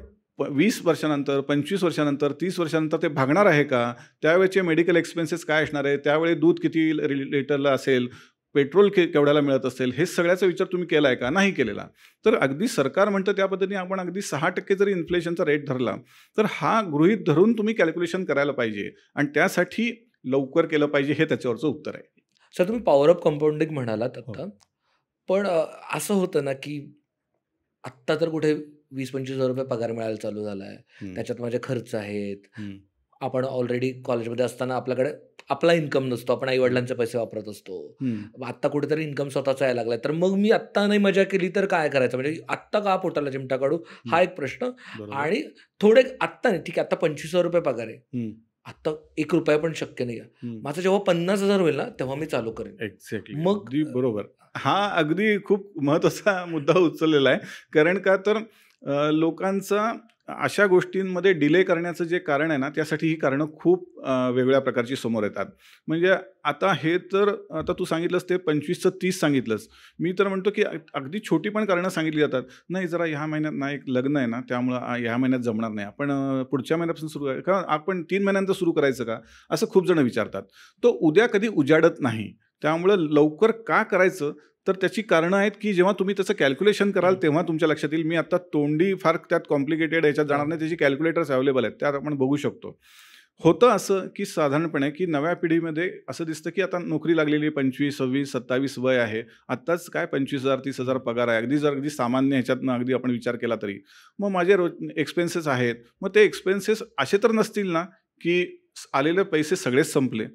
Speaker 1: 20 वर्षानंतर, 25 वर्षानंतर, 30 वर्षानंतर ते भागणार आहे का? त्यावेळेचे मेडिकल एक्सपेन्सेस काय असणार आहे? त्यावेळी दूध किती लिटरला असेल? पेट्रोल केवढ्याला मिळत असेल? हे सगळ्याचा विचार तुम्ही केला आहे का? नाही केलेला. तर अगदी सरकार म्हणतं त्या पद्धतीने आपण अगदी 6% जरी इन्फ्लेशनचा रेट धरला तर हा गृहीत धरून तुम्ही कॅल्क्युलेशन करायला पाहिजे आणि त्यासाठी लवकर केलं पाहिजे, हे त्याच्यावरचं उत्तर आहे.
Speaker 2: सर, तुम्ही पॉवर ऑफ कंपाऊंडिंग म्हणालात आता, पण असं होतं ना की आत्ता तर कुठे 20-25 हजार रुपये पगार मिळायला चालू झाला आहे, त्याच्यात माझे खर्च आहेत. आपण ऑलरेडी कॉलेजमध्ये असताना आपल्याकडे आपला इन्कम नसतो, आपण आईवडिलांचे पैसे वापरत असतो. आत्ता कुठेतरी इन्कम स्वतःचा यायला लागलाय, तर मग मी आत्ता नाही मजा केली तर काय करायचं? म्हणजे आत्ता का पोटाला चिमटा काढू, हा एक प्रश्न. आणि थोडे आत्ता नाही, ठीक आहे, आता 25,000 रुपये पगार आहे, आता ₹1 पण शक्य नाही आहे. माझं जेव्हा 50,000 होईल ना तेव्हा मी चालू करेन.
Speaker 1: एक्झॅक्टली, मग बरोबर. हा अगदी खूप महत्त्वाचा मुद्दा उचललेला आहे. कारण का तर लोकांचा अशा गोष्टींमध्ये डिले करण्याचं जे कारण आहे ना, त्यासाठी ही कारणं खूप वेगळ्या प्रकारची समोर येतात. म्हणजे आता हे तर आता तू सांगितलंस ते 25चं 30 सांगितलंस. मी तर म्हणतो की अगदी छोटी पण कारणं सांगितली जातात. नाही, जरा ह्या महिन्यात ना एक लग्न आहे ना, त्यामुळं ह्या महिन्यात जमणार नाही, आपण पुढच्या महिन्यापासून सुरू आहे का, आपण 3 महिन्यानंतर सुरू करायचं का, असं खूप जण विचारतात. तो उद्या कधी उजाडत नाही. त्यामुळं लवकर का करायचं, तर त्याची कारणं आहेत की जेव्हा तुम्ही त्याचं कॅल्क्युलेशन कराल तेव्हा तुमच्या लक्षात येईल. मी आता तोंडी फार त्यात कॉम्प्लिकेटेड ह्याच्यात जाणार नाही, त्याची कॅल्क्युलेटर्स अवेलेबल आहेत, त्यात आपण बघू शकतो. होतं असं की साधारणपणे की नव्या पिढीमध्ये असं दिसतं की आता नोकरी लागलेली 25, 26, 27 वय आहे, आत्ताच काय 25,000 30,000 पगार आहे, अगदी सामान्य ह्याच्यातनं अगदी आपण विचार केला तरी. मग माझे रोज एक्सपेन्सेस आहेत, मग ते एक्सपेन्सेस असे तर नसतील ना की आलेले पैसे सगळेच संपले.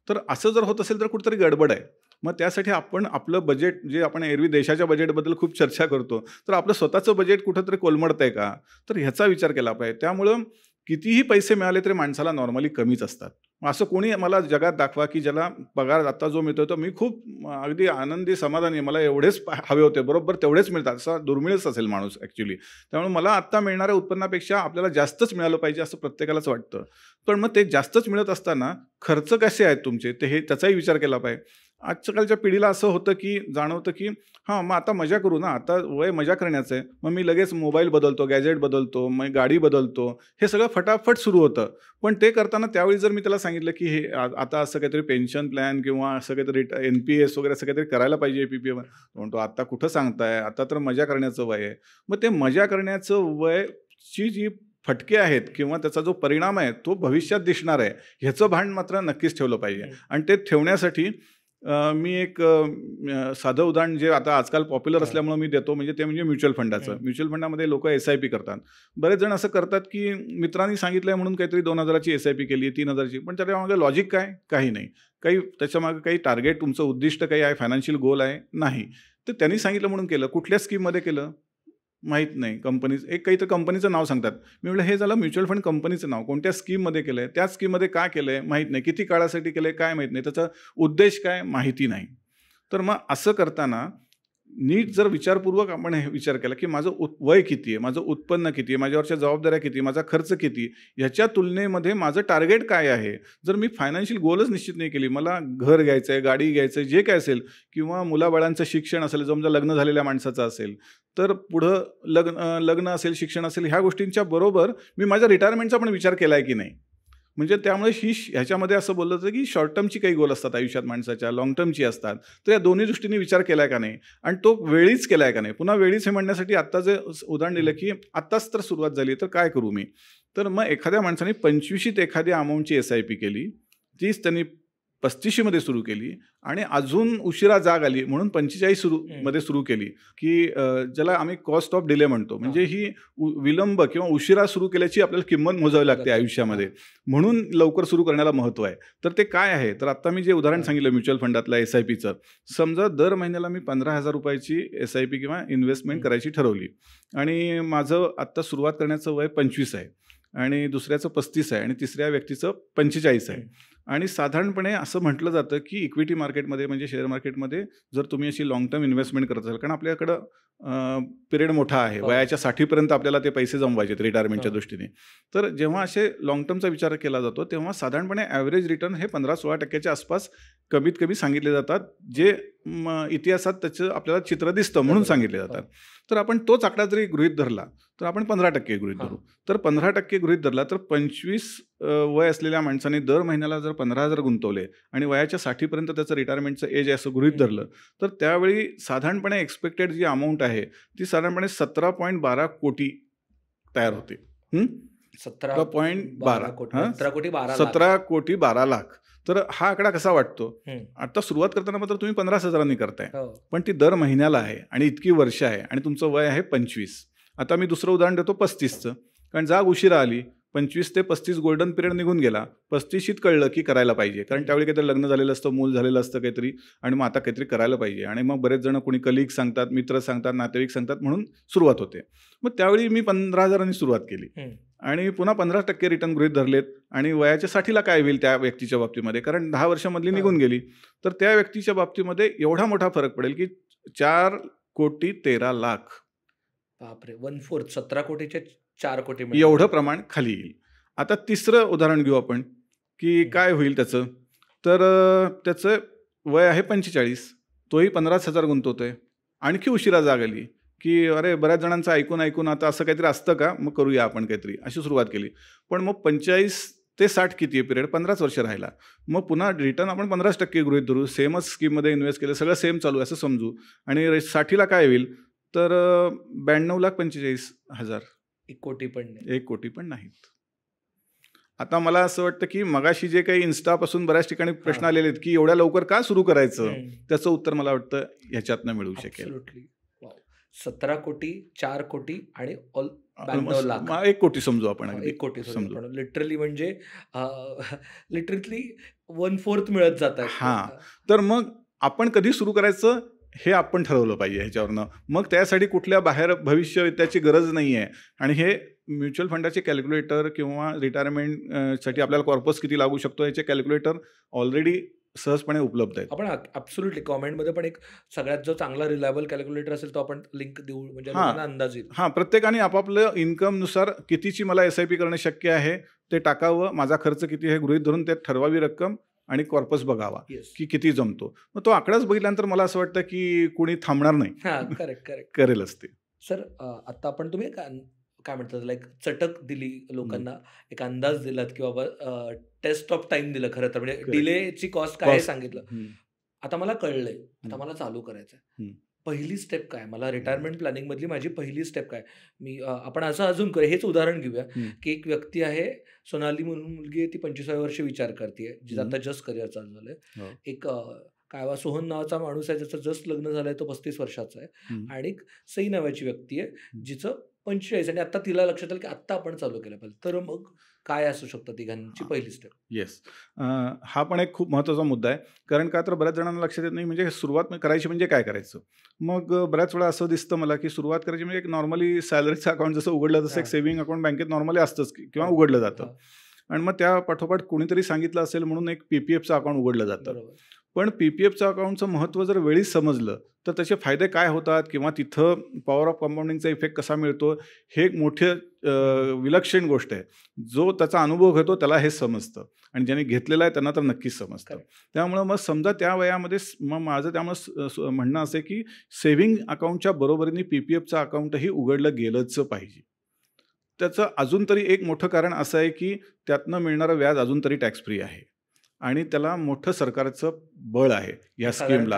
Speaker 1: तर असं जर होत असेल तर कुठेतरी गडबड आहे. मग त्यासाठी आपण आपलं बजेट, जे आपण एरवी देशाच्या बजेटबद्दल खूप चर्चा करतो, तर आपलं स्वतःचं बजेट कुठंतरी कोलमडतंय का, तर ह्याचा विचार केला पाहिजे. त्यामुळं कितीही पैसे मिळाले तरी माणसाला नॉर्मली कमीच असतात. असं कोणी मला जगात दाखवा की ज्याला पगार आता जो मिळतो तो मी खूप अगदी आनंदी समाधानी, मला एवढेच हवे होते, बरोबर तेवढेच मिळतात, असा दुर्मिळच असेल माणूस ॲक्च्युली. त्यामुळे मला आत्ता मिळणाऱ्या उत्पन्नापेक्षा आपल्याला जास्तच मिळालं पाहिजे असं प्रत्येकालाच वाटतं. पण मग ते जास्तच मिळत असताना खर्च कसे आहेत तुमचे, ते त्याचाही विचार केला पाहिजे. आजकालच्या पिढीला असं होतं की जाणवतं की हां, मग आता मजा करू ना, आता वय मजा करण्याचं आहे, मग मी लगेच मोबाईल बदलतो, गॅजेट बदलतो, मग गाडी बदलतो, हे सगळं फटाफट सुरू होतं. पण ते करताना त्यावेळी जर मी त्याला सांगितलं की हे आता असं काहीतरी पेन्शन प्लॅन किंवा असं काहीतरी NPS वगैरे असं काहीतरी करायला पाहिजे, PPF, म्हणतो आता कुठं सांगताय, आता तर मजा करण्याचं वय आहे. मग ते मजा करण्याचं वयची जी फटके आहेत किंवा त्याचा जो परिणाम आहे तो भविष्यात दिसणार आहे, ह्याचं भान मात्र नक्कीच ठेवलं पाहिजे. आणि ते ठेवण्यासाठी मी एक साधं उदाहरण जे आता आजकाल पॉप्युलर असल्यामुळे मी देतो, म्हणजे ते म्हणजे म्युच्युअल फंडाचं. म्युच्युअल फंडामध्ये लोक SIP करतात. बरेच जण असं करतात की मित्रांनी सांगितलंय म्हणून काहीतरी 2,000ची SIP केली, 3,000ची, पण त्याच्यामागे लॉजिक काय, काही नाही. काही त्याच्यामागे काही टार्गेट, तुमचं उद्दिष्ट काही आहे, फायनान्शियल गोल आहे, नाही. तर त्यांनी सांगितलं म्हणून केलं. कुठल्या स्कीममध्ये केलं माहीत नाही. एक काहीतरी कंपनीचं नाव सांगतात. मी म्हटलं हे झालं म्युच्युअल फंड कंपनीचं नाव, कोणत्या स्कीममध्ये केलं आहे, त्या स्कीममध्ये का केलं आहे माहीत नाही, किती काळासाठी केलं आहे काय माहीत नाही, त्याचा उद्देश काय माहिती नाही. तर मग असं करताना नीट जर विचारपूर्वक आपण हे विचार केला की माझं वय किती आहे, माझं उत्पन्न किती आहे, माझ्यावरच्या जबाबदाऱ्या किती, माझा खर्च किती, ह्याच्या तुलनेमध्ये माझं टार्गेट काय आहे. जर मी फायनान्शियल गोलच निश्चित नाही केली, मला घर घ्यायचं आहे, गाडी घ्यायचं आहे, जे काय असेल, किंवा मुलाबाळांचं शिक्षण असेल, समजा लग्न झालेल्या माणसाचं असेल, तर पुढं लग्न असेल, शिक्षण असेल, ह्या गोष्टींच्या बरोबर मी माझ्या रिटायरमेंटचा पण विचार केला आहे की नाही. म्हणजे त्यामुळे ह्याच्यामध्ये असं बोललं जातं की शॉर्ट टर्मची काही गोल असतात आयुष्यात माणसाच्या, लॉंग टर्मची असतात. तर या दोन्ही दृष्टीने विचार केला आहे का नाही, आणि तो वेळीच केला आहे का नाही. पुन्हा वेळीच हे म्हणण्यासाठी आत्ता जे उदाहरण दिलं की आत्ताच तर सुरुवात झाली, तर काय करू मी. तर मग एखाद्या माणसाने 25शीत एखाद्या अमाऊंटची SIP केली, तीच त्यांनी 35मध्ये सुरू केली, आणि अजून उशिरा जाग आली म्हणून 45 मध्ये सुरू केली, की ज्याला आम्ही कॉस्ट ऑफ डिले म्हणतो. म्हणजे ही विलंब किंवा उशिरा सुरू केल्याची आपल्याला किंमत मोजावी लागते आयुष्यामध्ये, म्हणून लवकर सुरू करण्याला महत्त्व आहे. तर ते काय आहे, तर आत्ता मी जे उदाहरण सांगितलं म्युच्युअल फंडातल्या SIPचं, समजा दर महिन्याला मी 15,000 रुपयाची SIP किंवा इन्व्हेस्टमेंट करायची ठरवली, आणि माझं आत्ता सुरुवात करण्याचं वय 25 आहे, आणि दुसऱ्याचं 35 आहे, आणि तिसऱ्या व्यक्तीचं 45 आहे. आणि साधारणपणे असं म्हटलं जातं की इक्विटी मार्केटमध्ये म्हणजे शेअर मार्केटमध्ये जर तुम्ही अशी लॉंग टर्म इन्व्हेस्टमेंट करत असाल, कारण आपल्याकडं पिरियड मोठा आहे, वयाच्या 60पर्यंत आपल्याला ते पैसे जमवायचे रिटायरमेंटच्या दृष्टीने. तर जेव्हा असे लॉंग टर्मचा विचार केला जातो तेव्हा साधारणपणे ॲव्हरेज रिटर्न हे 15-16% आसपास कमीत कमी सांगितले जातात, जे इतिहासात त्याचं आपल्याला चित्र दिसतं म्हणून सांगितले जातात. तर आपण तोच आकडा जरी गृहीत धरला तर आपण 15% गृहीत धरू. तर 15% गृहीत धरला तर 25 वय असलेल्या माणसाने दर महिन्याला जर 15,000 गुंतवले आणि वयाच्या 60पर्यंत त्याचं रिटायरमेंटचं एज आहे असं गृहीत धरलं तर त्यावेळी साधारणपणे एक्सपेक्टेड जी अमाऊंट आहे ती साधारणपणे 17.12 कोटी तयार होते. 17 कोटी 12 लाख. तर हा आकडा कसा वाटतो? आता सुरुवात करताना मात्र तुम्ही 15,000 करताय, पण ती दर महिन्याला आहे आणि इतकी वर्ष आहे आणि तुमचं वय आहे 25. आता मी दुसरं उदाहरण देतो 35चं, कारण जाग उशिरा आली, 25 ते 35 गोल्डन पिरियड निघून गेला, 35शीत कळलं की करायला पाहिजे, कारण त्यावेळी काहीतरी लग्न झालेलं असतं, मूल झालेलं असतं काहीतरी, आणि मग आता काहीतरी करायला पाहिजे. आणि मग बरेच जण कोणी कलिग सांगतात, मित्र सांगतात, नातेवाईक सांगतात, म्हणून सुरुवात होते. मग त्यावेळी मी 15,000 सुरुवात केली आणि पुन्हा 15% रिटर्न गृहीत धरलेत. आणि वयाच्या 60ला काय होईल त्या व्यक्तीच्या बाबतीमध्ये, कारण 10 वर्षामधली निघून गेली, तर त्या व्यक्तीच्या बाबतीमध्ये एवढा मोठा फरक पडेल की 4 कोटी 13 लाख.
Speaker 2: बापरे, 1/4 17 कोटीचे 4 कोटी
Speaker 1: एवढं प्रमाण खाली येईल. आता तिसरं उदाहरण घेऊ आपण की काय होईल त्याचं. तर त्याचं वय आहे 45, तोही 15,000 गुंतवतोय. आणखी उशिरा जाग आली की अरे बऱ्याच जणांचं ऐकून आता असं काहीतरी असतं का, मग करूया आपण काहीतरी, अशी सुरुवात केली. पण मग 45 ते 60 किती आहे पिरियड, 15 वर्ष राहिला. मग पुन्हा रिटर्न आपण 15% गृहीत धरू, सेमच स्कीममध्ये इन्व्हेस्ट केलं, सगळं सेम चालू आहे असं समजू. आणि 60ला काय होईल तर 92,45,000.
Speaker 2: 1 कोटी पण नाही.
Speaker 1: 1 कोटी पण नाहीत. आता मला असं वाटतं की मगाशी जे काही इन्स्टापासून बऱ्याच ठिकाणी प्रश्न आलेले आहेत की एवढ्या लवकर का सुरू करायचं, त्याचं उत्तर मला वाटतं ह्याच्यातनं मिळू शकेल.
Speaker 2: 17 कोटी, 4 कोटी आणि 92 लाख.
Speaker 1: 1 कोटी समजू आपण.
Speaker 2: 1 कोटी समजू. लिटरली म्हणजे लिटरली 1/4 मिळत जात आहे.
Speaker 1: हां, तर मग आपण कधी सुरू करायचं हे आपण ठरवलं पाहिजे ह्याच्यावरनं. मग त्यासाठी कुठल्या बाहेर भविष्य त्याची गरज नाही आहे. आणि हे म्युच्युअल फंडाचे कॅल्क्युलेटर किंवा रिटायरमेंटसाठी आपल्याला कॉर्पस किती लागू शकतो याचे कॅल्क्युलेटर ऑलरेडी सहजपणे उपलब्ध आहेत.
Speaker 2: आपण ॲब्सोल्युटली कॉमेंटमध्ये पण एक सगळ्यात जो चांगला रिलायबल कॅल्क्युलेटर असेल तो आपण लिंक देऊ, म्हणजे लोकांना अंदाज येईल.
Speaker 1: प्रत्येकाने आपापलं इन्कमनुसार कितीची मला SIP करणं शक्य आहे ते टाकावं, माझा खर्च किती हे गृहीत धरून ते ठरवावी रक्कम आणि कॉर्पस बघावा की किती जमतो. मग तो आकडाच बघितल्यानंतर मला असं वाटतं की कोणी थांबणार नाही.
Speaker 2: करेक्ट
Speaker 1: करेलच ते.
Speaker 2: सर, आता आपण तुम्ही काय म्हणतात लाईक चटक दिली लोकांना, एक अंदाज दिलात की बाबा टेस्ट ऑफ टाइम दिलं, खरं तर म्हणजे डिलेची कॉस्ट काय सांगितलं. आता मला कळलंय, आता मला चालू करायचंय. पहिली स्टेप काय, मला रिटायरमेंट प्लॅनिंग मधली माझी पहिली स्टेप काय. आपण असं अजून हेच उदाहरण घेऊया की एक व्यक्ती आहे, सोनाली म्हणून मुलगी आहे, ती 25व्या वर्षी विचार करते, जिचं आता जस्ट करिअर चालू झालंय. एक सोहन नावाचा माणूस आहे, ज्याचं जस्ट लग्न झालंय, तो 35 वर्षाचा आहे. आणि सई नावाची व्यक्ती आहे, जिचं 45, आणि आता तिला लक्षात आलं की आत्ता आपण चालू केलं पाहिजे. तर मग काय असू शकतं तिघांची पहिली स्टेप?
Speaker 1: येस, हा पण एक खूप महत्त्वाचा मुद्दा आहे. कारण का तर बऱ्याच जणांना लक्षात येत नाही म्हणजे सुरुवात करायची म्हणजे काय करायचं. मग बऱ्याच वेळा असं दिसतं मला की सुरुवात करायची म्हणजे एक नॉर्मली सॅलरीचं अकाउंट जसं उघडलं तसं एक सेव्हिंग अकाउंट बँकेत नॉर्मली असतंच किंवा उघडलं जातं. आणि मग त्या पाठोपाठ कोणीतरी सांगितलं असेल म्हणून एक PPFचं अकाउंट उघडलं जातं. पण PPFचं अकाउंटचं महत्त्व जर वेळीच समजलं तर त्याचे फायदे काय होतात किंवा तिथं पॉवर ऑफ कंपाऊंडिंगचा इफेक्ट कसा मिळतो हे एक मोठे विलक्षण गोष्ट आहे. जो त्याचा अनुभव घेतो त्याला हे समजतं आणि ज्यांनी घेतलेलं आहे त्यांना तर नक्कीच समजतं. त्यामुळं मग समजा त्या वयामध्ये मग माझं त्यामुळं म्हणणं असं आहे की सेव्हिंग अकाउंटच्या बरोबरीने PPFचं अकाउंटही उघडलं गेलंच पाहिजे. त्याचं अजून तरी एक मोठं कारण असं आहे की त्यातनं मिळणारं व्याज अजून तरी टॅक्स फ्री आहे आणि त्याला मोठं सरकारचं बळ आहे या स्कीमला.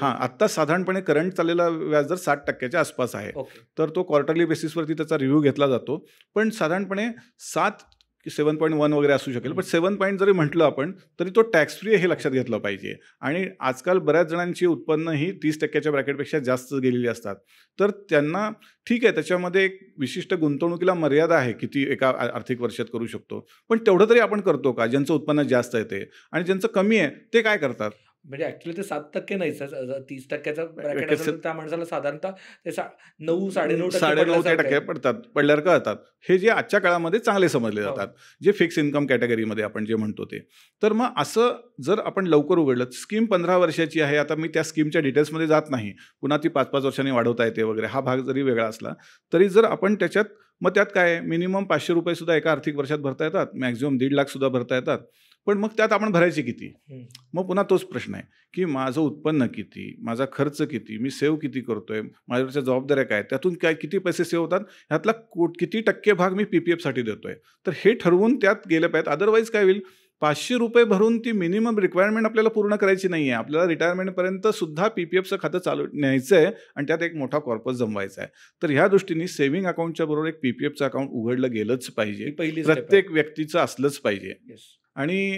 Speaker 1: आत्ता साधारणपणे करंट चाललेला व्याजदर 60% आसपास आहे. तर तो क्वार्टरली बेसिसवरती त्याचा रिव्ह्यू घेतला जातो. पण साधारणपणे 7.1 वगैरे असू शकेल. पण 7 जरी म्हटलं आपण तरी तो टॅक्स फ्री हे लक्षात घेतलं पाहिजे. आणि आजकाल बऱ्याच जणांची उत्पन्न ही 30% ब्रॅकेटपेक्षा जास्त गेलेली असतात. तर त्यांना ठीक आहे, त्याच्यामध्ये एक विशिष्ट गुंतवणुकीला मर्यादा आहे, किती एका आर्थिक वर्षात करू शकतो. पण तेवढं तरी आपण करतो का, ज्यांचं उत्पन्न जास्त आहे ते, आणि ज्यांचं कमी आहे ते काय करतात.
Speaker 2: म्हणजे ऍक्च्युली ते 7% नाही, 30%चा ब्रॅकेट असेल
Speaker 1: कसं
Speaker 2: तर त्या माणसाला साधारणतः ते 9-9.5%
Speaker 1: 9.5 ते
Speaker 2: पडल्यासारखं आहे.
Speaker 1: पडल्यावर कळतात. हे जे आजच्या काळामध्ये चांगले समजले
Speaker 2: हो.
Speaker 1: जातात, जे फिक्स इन्कम कॅटेगरीमध्ये आपण जे म्हणतो ते. तर मग असं जर आपण लवकर उघडलं, स्कीम 15 वर्षाची आहे. आता मी त्या स्कीमच्या डिटेल्समध्ये जात नाही. पुन्हा ती 5-5 वर्षांनी वाढवता येते वगैरे, हा भाग जरी वेगळा असला, तरी जर आपण त्याच्यात मग त्यात काय आहे, मिनिमम ₹500 सुद्धा एका आर्थिक वर्षात भरता येतात, मॅक्झिमम 1.5 लाख सुद्धा भरता येतात. पण मग त्यात आपण भरायचे किती?
Speaker 2: हं.
Speaker 1: मग पुन्हा तोच प्रश्न आहे, की माझं उत्पन्न किती, माझा खर्च किती, मी सेव्ह किती करतोय, माझ्यावरच्या जबाबदाऱ्या काय, त्यातून काय किती पैसे सेव्ह होतात, ह्यातला किती टक्के भाग मी PPFसाठी देतोय. तर हे ठरवून त्यात गेलं पाहिजे. अदरवाईज काय होईल, ₹500 भरून ती मिनिमम रिक्वायरमेंट आपल्याला पूर्ण करायची नाही आहे. आपल्याला रिटायरमेंटपर्यंत सुद्धा PPFचं खातं चालू न्यायचं आहे आणि त्यात एक मोठा कॉर्पस जमवायचा आहे. तर ह्या दृष्टीने सेव्हिंग अकाउंटच्या बरोबर एक PPFचं अकाउंट उघडलं गेलंच
Speaker 2: ही
Speaker 1: पाहिजे.
Speaker 2: पहिली स्टेप आहे.
Speaker 1: प्रत्येक व्यक्तीचं असलंच पाहिजे.
Speaker 2: येस.
Speaker 1: आणि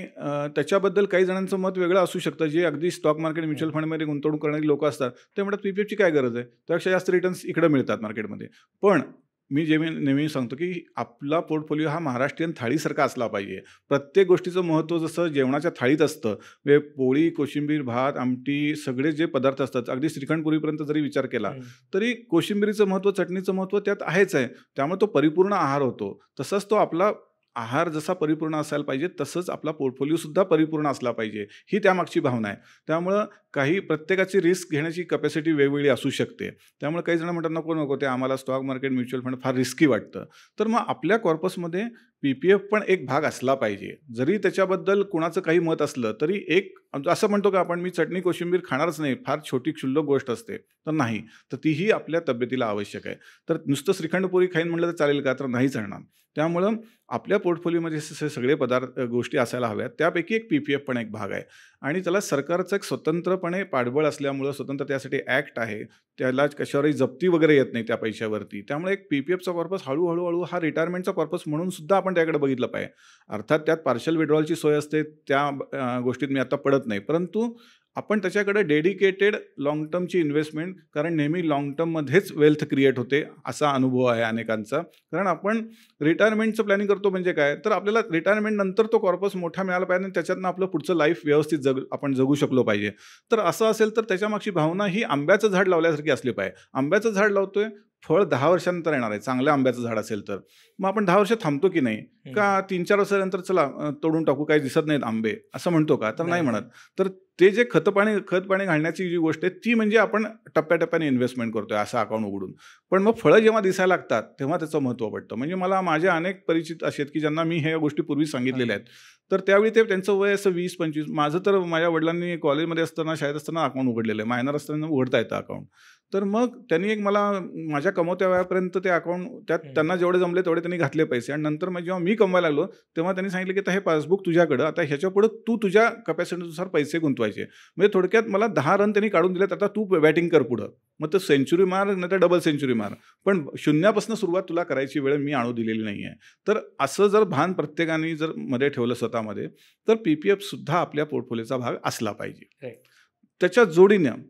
Speaker 1: त्याच्याबद्दल काही जणांचं मत वेगळं असू शकतं, जे अगदी स्टॉक मार्केट, म्युच्युअल फंडमध्ये गुंतवणूक करणारी लोक असतात. ते म्हणतात PPFची काय गरज आहे, त्यापेक्षा जास्त रिटर्न्स इकडे मिळतात मार्केटमध्ये. पण मी नेहमी सांगतो, की आपला पोर्टफोलिओ हा महाराष्ट्रीयन थाळीसारखा असला पाहिजे. प्रत्येक गोष्टीचं महत्त्व जसं जेवणाच्या थाळीत असतं, पोळी, कोशिंबीर, भात, आमटी, सगळे जे पदार्थ असतात, अगदी श्रीखंड पुरीपर्यंत जरी विचार केला, तरी कोशिंबिरीचं महत्त्व, चटणीचं महत्त्व त्यात आहेच आहे. त्यामुळे तो परिपूर्ण आहार होतो. तसंच तो आपला आहार जसा परिपूर्ण असायला पाहिजे, तसंच आपला पोर्टफोलिओसुद्धा परिपूर्ण असला पाहिजे, ही त्यामागची भावना आहे. त्यामुळं प्रत्येकाची रिस्क घेण्याची कॅपॅसिटी वेगवेगळी असू शकते. त्यामुळे काही जण म्हणतात, नको ते आम्हाला स्टॉक मार्केट, म्युच्युअल फंड फार रिस्की वाटतं. तर मग आपल्या कॉर्पसमध्ये PPF पण एक भाग असला पाहिजे. जरी त्याच्याबद्दल कुणाचं काही मत असलं, तरी असं म्हणतो का आपण, मी चटणी कोशिंबीर खाणारच नाही, फार छोटी क्षुल्लक गोष्ट असते, तर नाही. तर तीही आपल्या तब्येतीला आवश्यक आहे. तर नुसतं श्रीखंड पुरी खाईन म्हटलं तर चालेल का, तर नाही चालणार. त्यामुळं आपल्या पोर्टफोलिओमध्ये सगळे गोष्टी असायला हव्यात. त्यापैकी एक PPF पण एक भाग आहे आणि त्याला सरकारचं एक स्वतंत्रपणे पाठबळ असल्यामुळं स्वतंत्र त्यासाठी ॲक्ट आहे. त्याला कशावरही जप्ती वगैरे येत नाही त्या पैशावरती. त्यामुळे एक PPFचा कॉर्पस हळूहळू हा रिटायरमेंटचा कॉर्पस म्हणून सुद्धा आपण त्याकडे बघितलं पाहिजे. अर्थात त्यात पार्शल विड्रॉलची सोय असते, त्या गोष्टीत मी आता पडत नाही. परंतु आपण त्याच्याकडे डेडिकेटेड लाँग टर्मची इन्व्हेस्टमेंट, कारण नेहमी लाँग टर्ममध्येच वेल्थ क्रिएट होते, असा अनुभव आहे अनेकांचा. कारण आपण रिटायरमेंटचं प्लॅनिंग करतो म्हणजे काय, तर आपल्याला रिटायरमेंट नंतर तो कॉर्पस मोठा मिळाला पाहिजे आणि त्याच्यातनं आपलं पुढचं लाईफ व्यवस्थित आपण जगू शकलो पाहिजे. तर असं असेल तर त्याच्यामागची भावना ही आंब्याचं झाड लावल्यासारखी असली पाहिजे. आंब्याचं झाड लावतोय, फळ 10 वर्षांनंतर येणार आहे, चांगलं आंब्याचं झाड असेल तर. मग आपण 10 वर्ष थांबतो की नाही, का 3-4 वर्षानंतर चला तोडून टाकू, काही दिसत नाहीत आंबे, असं म्हणतो का, तर नाही म्हणत. तर ते जे खत पाणी घालण्याची जी गोष्ट आहे, ती म्हणजे आपण टप्प्याटप्प्याने इन्व्हेस्टमेंट करतोय असं अकाउंट उघडून. पण मग फळं जेव्हा दिसायला लागतात, तेव्हा त्याचं महत्त्व पडतं. म्हणजे मला माझे अनेक परिचित असे आहेत, की ज्यांना मी ह्या गोष्टी पूर्वी सांगितलेल्या आहेत. तर त्यावेळी त्यांचं वय असं 20-25. माझं तर माझ्या वडिलांनी कॉलेजमध्ये असताना, शाळेत असताना अकाउंट उघडलेलं आहे. मायनर असताना उघडता येतं अकाउंट. तर मग त्यांनी मला माझ्या कमवत्या वयापर्यंत ते अकाउंट, त्यात त्यांना जेवढे जमले तेवढे त्यांनी घातले पैसे. आणि नंतर मग जेव्हा मी कमवायला लागलो, तेव्हा त्यांनी सांगितलं, की आता हे पासबुक तुझ्याकडं, आता ह्याच्यापुढे तू तुझ्या कपॅसिटीनुसार पैसे गुंतवायचे. म्हणजे थोडक्यात मला 10 रन त्यांनी काढून दिलेत, आता तू बॅटिंग कर पुढं. मग तर सेंचुरी मार, नाही तर डबल सेंचुरी मार, पण शून्यापासून सुरुवात तुला करायची वेळ मी आणू दिलेली नाही आहे. तर असं जर भान प्रत्येकाने जर मध्ये ठेवलं स्वतःमध्ये, तर PPF सुद्धा आपल्या पोर्टफोलिओचा भाग असला पाहिजे. त्याच्या जोडीनं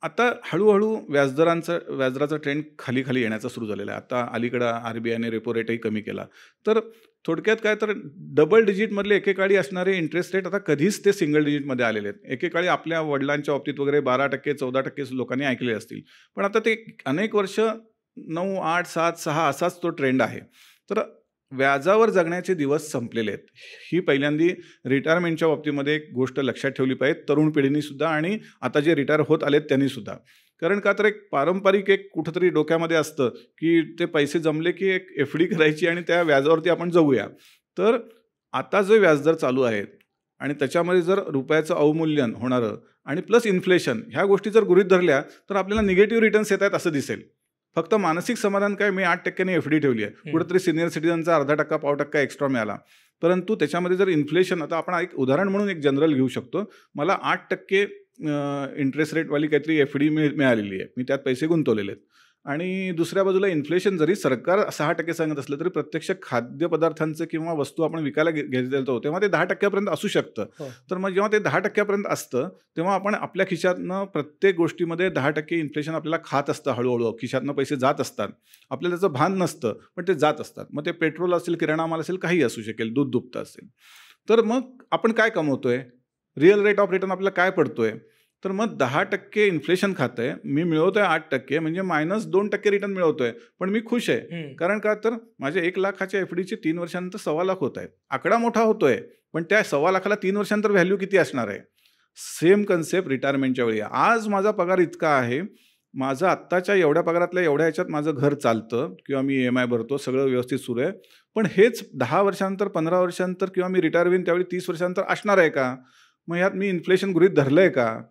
Speaker 1: आता हळूहळू व्याजदराचा ट्रेंड खाली येण्याचा सुरू झालेला आहे. आता अलीकडं RBIने रेपो रेटही कमी केला. तर थोडक्यात काय, तर डबल डिजिटमधले एकेकाळी असणारे इंटरेस्ट रेट आता कधीच ते सिंगल डिजिटमध्ये आलेले आहेत. एकेकाळी आपल्या वडिलांच्या बाबतीत वगैरे 12%, 14% लोकांनी ऐकले असतील. पण आता ते अनेक वर्ष 9, 8, 7, 6 असाच तो ट्रेंड आहे. तर व्याजावर जगण्याचे दिवस संपलेले आहेत. ही पहिल्यांदी रिटायरमेंटच्या बाबतीमध्ये एक गोष्ट लक्षात ठेवली पाहिजे, तरुण पिढीने सुद्धा आणि आता जे रिटायर होत आलेत त्यांनी सुद्धा. कारण का, तर एक पारंपरिक कुठंतरी डोक्यामध्ये असतं, की ते पैसे जमले की एक FD करायची आणि त्या व्याजावरती आपण जगूया. तर आता जे व्याजदर चालू आहेत आणि त्याच्यामध्ये जर रुपयाचं अवमूल्यन होणारं आणि प्लस इन्फ्लेशन, ह्या गोष्टी जर गृहीत धरल्या, तर आपल्याला निगेटिव्ह रिटर्न्स येत आहेत असं दिसेल. फक्त मानसिक समाधान काय, मी 8% FD ठेवली आहे, कुठेतरी सिनियर सिटीजनचा 0.5%, 0.5% एक्स्ट्रा मिळाला. परंतु त्याच्यामध्ये जर इन्फ्लेशन, आता आपण एक उदाहरण म्हणून एक जनरल घेऊ शकतो, मला 8% इंटरेस्ट रेटवाली काहीतरी FD मिळालेली आहे, मी त्यात पैसे गुंतवलेले आहेत. आणि दुसऱ्या बाजूला इन्फ्लेशन जरी सरकार 6% सांगत असलं, तरी प्रत्यक्ष खाद्यपदार्थांचं किंवा वस्तू आपण विकायला घेतो तेव्हा ते 10% असू शकतं. तर मग जेव्हा ते 10% असतं, तेव्हा आपण आपल्या खिशातनं प्रत्येक गोष्टीमध्ये 10% इन्फ्लेशन आपल्याला खात असतं, हळूहळू खिशातनं पैसे जात असतात. आपल्याला त्याचं भान नसतं, पण ते जात असतात. मग ते पेट्रोल असेल, किराणा माल असेल, काही असू शकेल, दूध दुभतं असेल. तर मग आपण काय कमवतोय, रिअल रेट ऑफ रिटर्न आपल्याला काय पडतोय, तर मग 10% इन्फ्लेशन खातंय, मी मिळवतोय 8%, म्हणजे -2% रिटर्न मिळवतोय, पण मी खुश आहे. कारण का, तर माझ्या 1 लाखाच्या एफडीचे 3 वर्षानंतर 1.25 लाख होत आहेत. आकडा मोठा होतोय, पण त्या 1.25 लाखाला 3 वर्षानंतर व्हॅल्यू किती असणार आहे? सेम कन्सेप्ट रिटायरमेंटच्या वेळी. आज माझा पगार इतका आहे, माझं आत्ताच्या एवढ्या पगारातल्या एवढ्या ह्याच्यात माझं घर चालतं किंवा मी EMI भरतो, सगळं व्यवस्थित सुरू आहे. पण हेच 10 वर्षानंतर, 15 वर्षानंतर किंवा मी रिटायर होईन त्यावेळी 30 वर्षानंतर असणार आहे का? मग ह्यात मी इन्फ्लेशन गृहीत धरलंय का?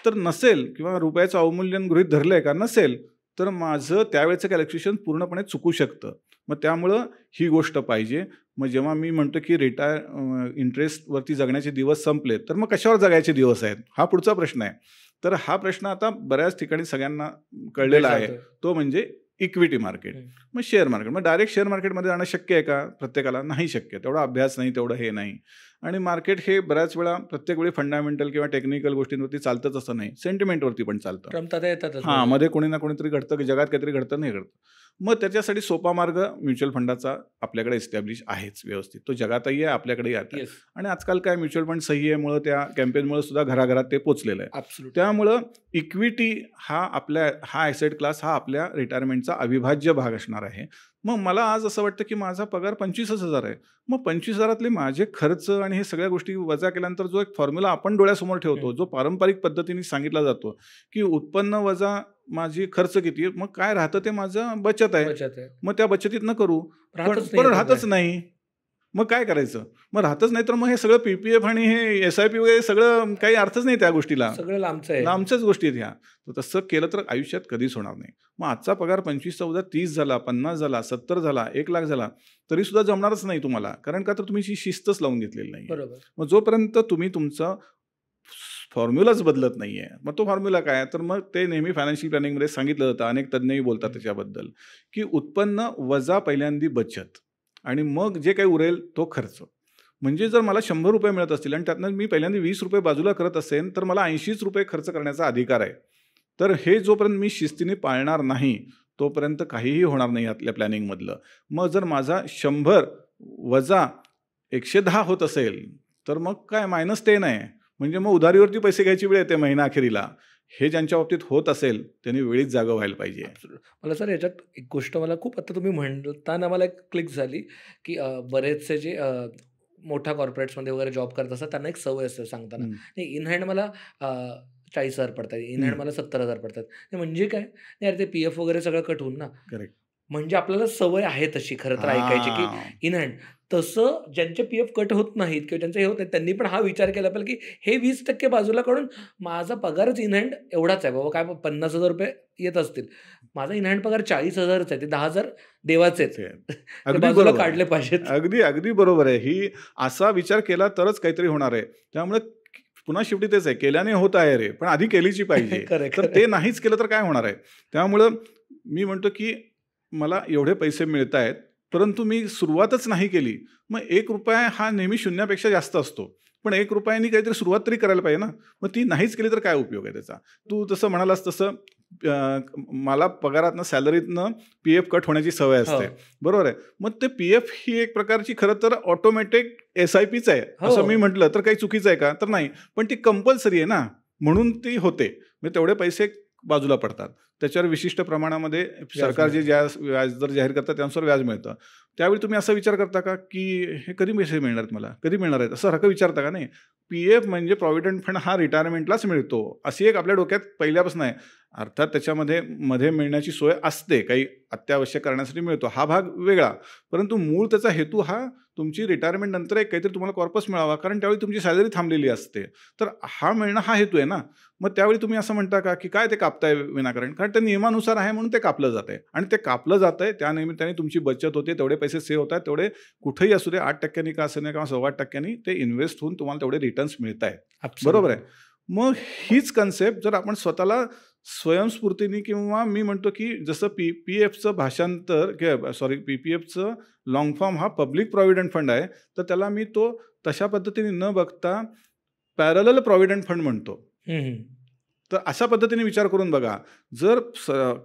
Speaker 1: तर नसेल, किंवा रुपयाचं अवमूल्यन गृहीत धरलंय का? नसेल, तर माझं त्यावेळेचं कॅल्क्युलेशन पूर्णपणे चुकू शकतं. मग त्यामुळं ही गोष्ट पाहिजे. मग जेव्हा मी म्हणतो की इंटरेस्टवरती जगण्याचे दिवस संपले, तर मग कशावर जगायचे दिवस आहेत? हा पुढचा प्रश्न आहे. तर हा प्रश्न आता बऱ्याच ठिकाणी सगळ्यांना कळलेला आहे, तो म्हणजे इक्विटी मार्केट. मग शेअर मार्केट, मग डायरेक्ट शेअर मार्केटमध्ये जाणं शक्य आहे का प्रत्येकाला? नाही शक्य. तेवढा अभ्यास नाही, तेवढं हे नाही. आणि मार्केट हे बऱ्याच वेळा प्रत्येक वेळी फंडामेंटल किंवा टेक्निकल गोष्टींवरती चालतंच असं नाही, सेंटिमेंटवरती पण चालतं.
Speaker 2: रमता येतात.
Speaker 1: हां, मध्ये कोणी ना कोणीतरी घडतं, की जगात काहीतरी घडतं, नाही घडतं. मग त्याच्यासाठी सोपा मार्ग म्युच्युअल फंडाचा आपल्याकडे एस्टॅब्लिश आहेच व्यवस्थित. तो जगातही आहे, आपल्याकडेही आहे. आणि आजकाल काय म्युच्युअल फंड सही आहे, मुळे त्या कॅम्पेनमुळे सुद्धा घराघरात ते पोचलेलं आहे. त्यामुळं इक्विटी हा ॲसेट क्लास हा आपल्या रिटायरमेंटचा अविभाज्य भाग असणार आहे. मग मला आज असं वाटतं की माझा पगार 25,000 आहे. मग 25,000तले माझे खर्च आणि हे सगळ्या गोष्टी वजा केल्यानंतर जो एक फॉर्म्युला आपण डोळ्यासमोर ठेवतो, जो पारंपरिक पद्धतीने सांगितला जातो की उत्पन्न वजा माझी खर्च किती, मग काय राहतं ते माझं बचत आहे. मग त्या बचतीत करू, पण राहतच नाही. मग काय करायचं? मग राहतच नाही, तर मग हे सगळं PPF आणि हे SIP वगैरे सगळं काही अर्थच नाही त्या गोष्टीला.
Speaker 2: सगळं
Speaker 1: लांबच्याच गोष्टी आहेत ह्या. तसं केलं तर आयुष्यात कधीच होणार नाही. मग आजचा पगार 25 30 झाला, 50 झाला, 70 झाला, 1 लाख झाला, तरी सुद्धा जमणारच नाही तुम्हाला. कारण का, तर तुम्ही शिस्तच लावून घेतलेली नाही. मग जोपर्यंत तुम्ही तुमचा फॉर्म्युलाच बदलत नाहीये, मग तो फॉर्म्युला काय? तर मग ते नेहमी फायनान्शियल प्लॅनिंगमध्ये सांगितलं जातं, अनेक तज्ज्ञही बोलतात त्याच्याबद्दल, की उत्पन्न वजा पहिल्यांदी बचत आणि मग जे काही उरेल तो खर्च. म्हणजे जर मला 100 रुपये मिळत असतील आणि त्यातनं मी पहिल्यांदा 20 रुपये बाजूला करत असेल, तर मला 80 रुपये खर्च करण्याचा अधिकार आहे. तर हे जोपर्यंत मी शिस्तीने पाळणार नाही, तोपर्यंत काहीही होणार नाही यातल्या प्लॅनिंगमधलं. मग जर माझा 100 वजा 110 होत असेल, तर मग काय -10 आहे. म्हणजे मग उधारीवरती पैसे घ्यायची वेळ येते महिना अखेरीला. हे ज्यांच्या बाबतीत होत असेल त्यांनी वेळीच जागं व्हायला पाहिजे.
Speaker 2: मला सर याच्यात एक गोष्ट मला खूप, आता तुम्ही म्हणताना मला एक क्लिक झाली, की बरेचसे जे मोठ्या कॉर्पोरेट्समध्ये वगैरे जॉब करत असतात त्यांना एक सवय असते सांगताना, नाही इन हँड मला 40,000 पडतात, इन हँड मला 70,000 पडतात. म्हणजे काय? नाही अरे, ते PF वगैरे सगळं कट होऊन ना.
Speaker 1: करेक्ट.
Speaker 2: म्हणजे आपल्याला सवय आहे तशी खरं तर ऐकायची, की इन हँड. तसं ज्यांचे PF कट होत नाहीत किंवा ज्यांचं हे होत नाही, त्यांनी पण हा विचार केला पाहिजे, की हे 20% बाजूला काढून माझा पगारच इन हँड एवढाच आहे बाबा, काय 50,000 रुपये येत असतील, माझा इन हँड पगार 40,000च आहे, ते 10,000 देवाचे आहेत, बाजूला काढले पाहिजेत.
Speaker 1: अगदी बरोबर आहे. ही असा विचार केला तरच काहीतरी होणार आहे. त्यामुळे पुन्हा शेवटी तेच आहे, केल्याने होत आहे रे, पण आधी केलीची पाहिजे. तर ते नाहीच केलं तर काय होणार आहे? त्यामुळं मी म्हणतो की मला एवढे पैसे मिळत आहेत, परंतु मी सुरुवातच नाही केली. मग 1 रुपया हा नेहमी शून्यापेक्षा जास्त असतो, पण 1 रुपयानी काहीतरी सुरुवात तरी करायला पाहिजे ना. मग ती नाहीच केली तर काय उपयोग आहे त्याचा? तू तसं म्हणालास तसं मला पगारातनं, सॅलरीतनं PF कट होण्याची सवय असते, बरोबर आहे. मग ते PF ही एक प्रकारची खरं तर ऑटोमॅटिक SIPच आहे असं मी म्हटलं तर काही चुकीचं आहे का? तर नाही, पण ती कंपल्सरी आहे ना, म्हणून ती होते. म्हणजे तेवढे पैसे बाजूला पडतात. त्याच्यावर विशिष्ट प्रमाणामध्ये सरकार जे व्याजदर जाहीर करतात त्यानुसार व्याज मिळतं. त्यावेळी तुम्ही असा विचार करता का, की हे कधी पैसे मिळणार आहेत मला, कधी मिळणार आहेत, असं सारखं विचारता का? नाही. PF म्हणजे प्रॉव्हिडंट फंड हा रिटायरमेंटलाच मिळतो, अशी एक आपल्या डोक्यात पहिल्यापासून आहे. अर्थात त्याच्यामध्ये मध्ये मिळण्याची सोय असते, काही अत्यावश्यक करण्यासाठी मिळतो, हा भाग वेगळा. परंतु मूळ त्याचा हेतू हा तुमची रिटायरमेंट नंतर एक काहीतरी तुम्हाला कॉर्पस मिळावा, कारण त्यावेळी तुमची सॅलरी थांबलेली असते. तर हा मिळणं हा हेतू आहे ना. मग त्यावेळी तुम्ही असं म्हणता का, की काय ते कापताय विनाकारण? कारण ते नियमानुसार आहे म्हणून ते कापलं जात आहे, आणि ते कापलं जात आहे त्या निमित्ताने तुमची बचत होते, तेवढे पैसे सेव्ह होत आहेत, तेवढे कुठेही असू दे 8% का असं नाही किंवा 8.25% ते इन्व्हेस्ट होऊन तुम्हाला तेवढे रिटर्न्स मिळत आहेत, बरोबर आहे. मग हीच कन्सेप्ट जर आपण स्वतःला स्वयंस्फूर्तीने, किंवा मी म्हणतो की जसं PPFचं भाषांतर PPFचं लॉंग फॉर्म हा पब्लिक प्रॉव्हिडंट फंड आहे, तर त्याला मी तशा पद्धतीने न बघता पॅरलल प्रॉव्हिडंट फंड म्हणतो. तर अशा पद्धतीने विचार करून बघा, जर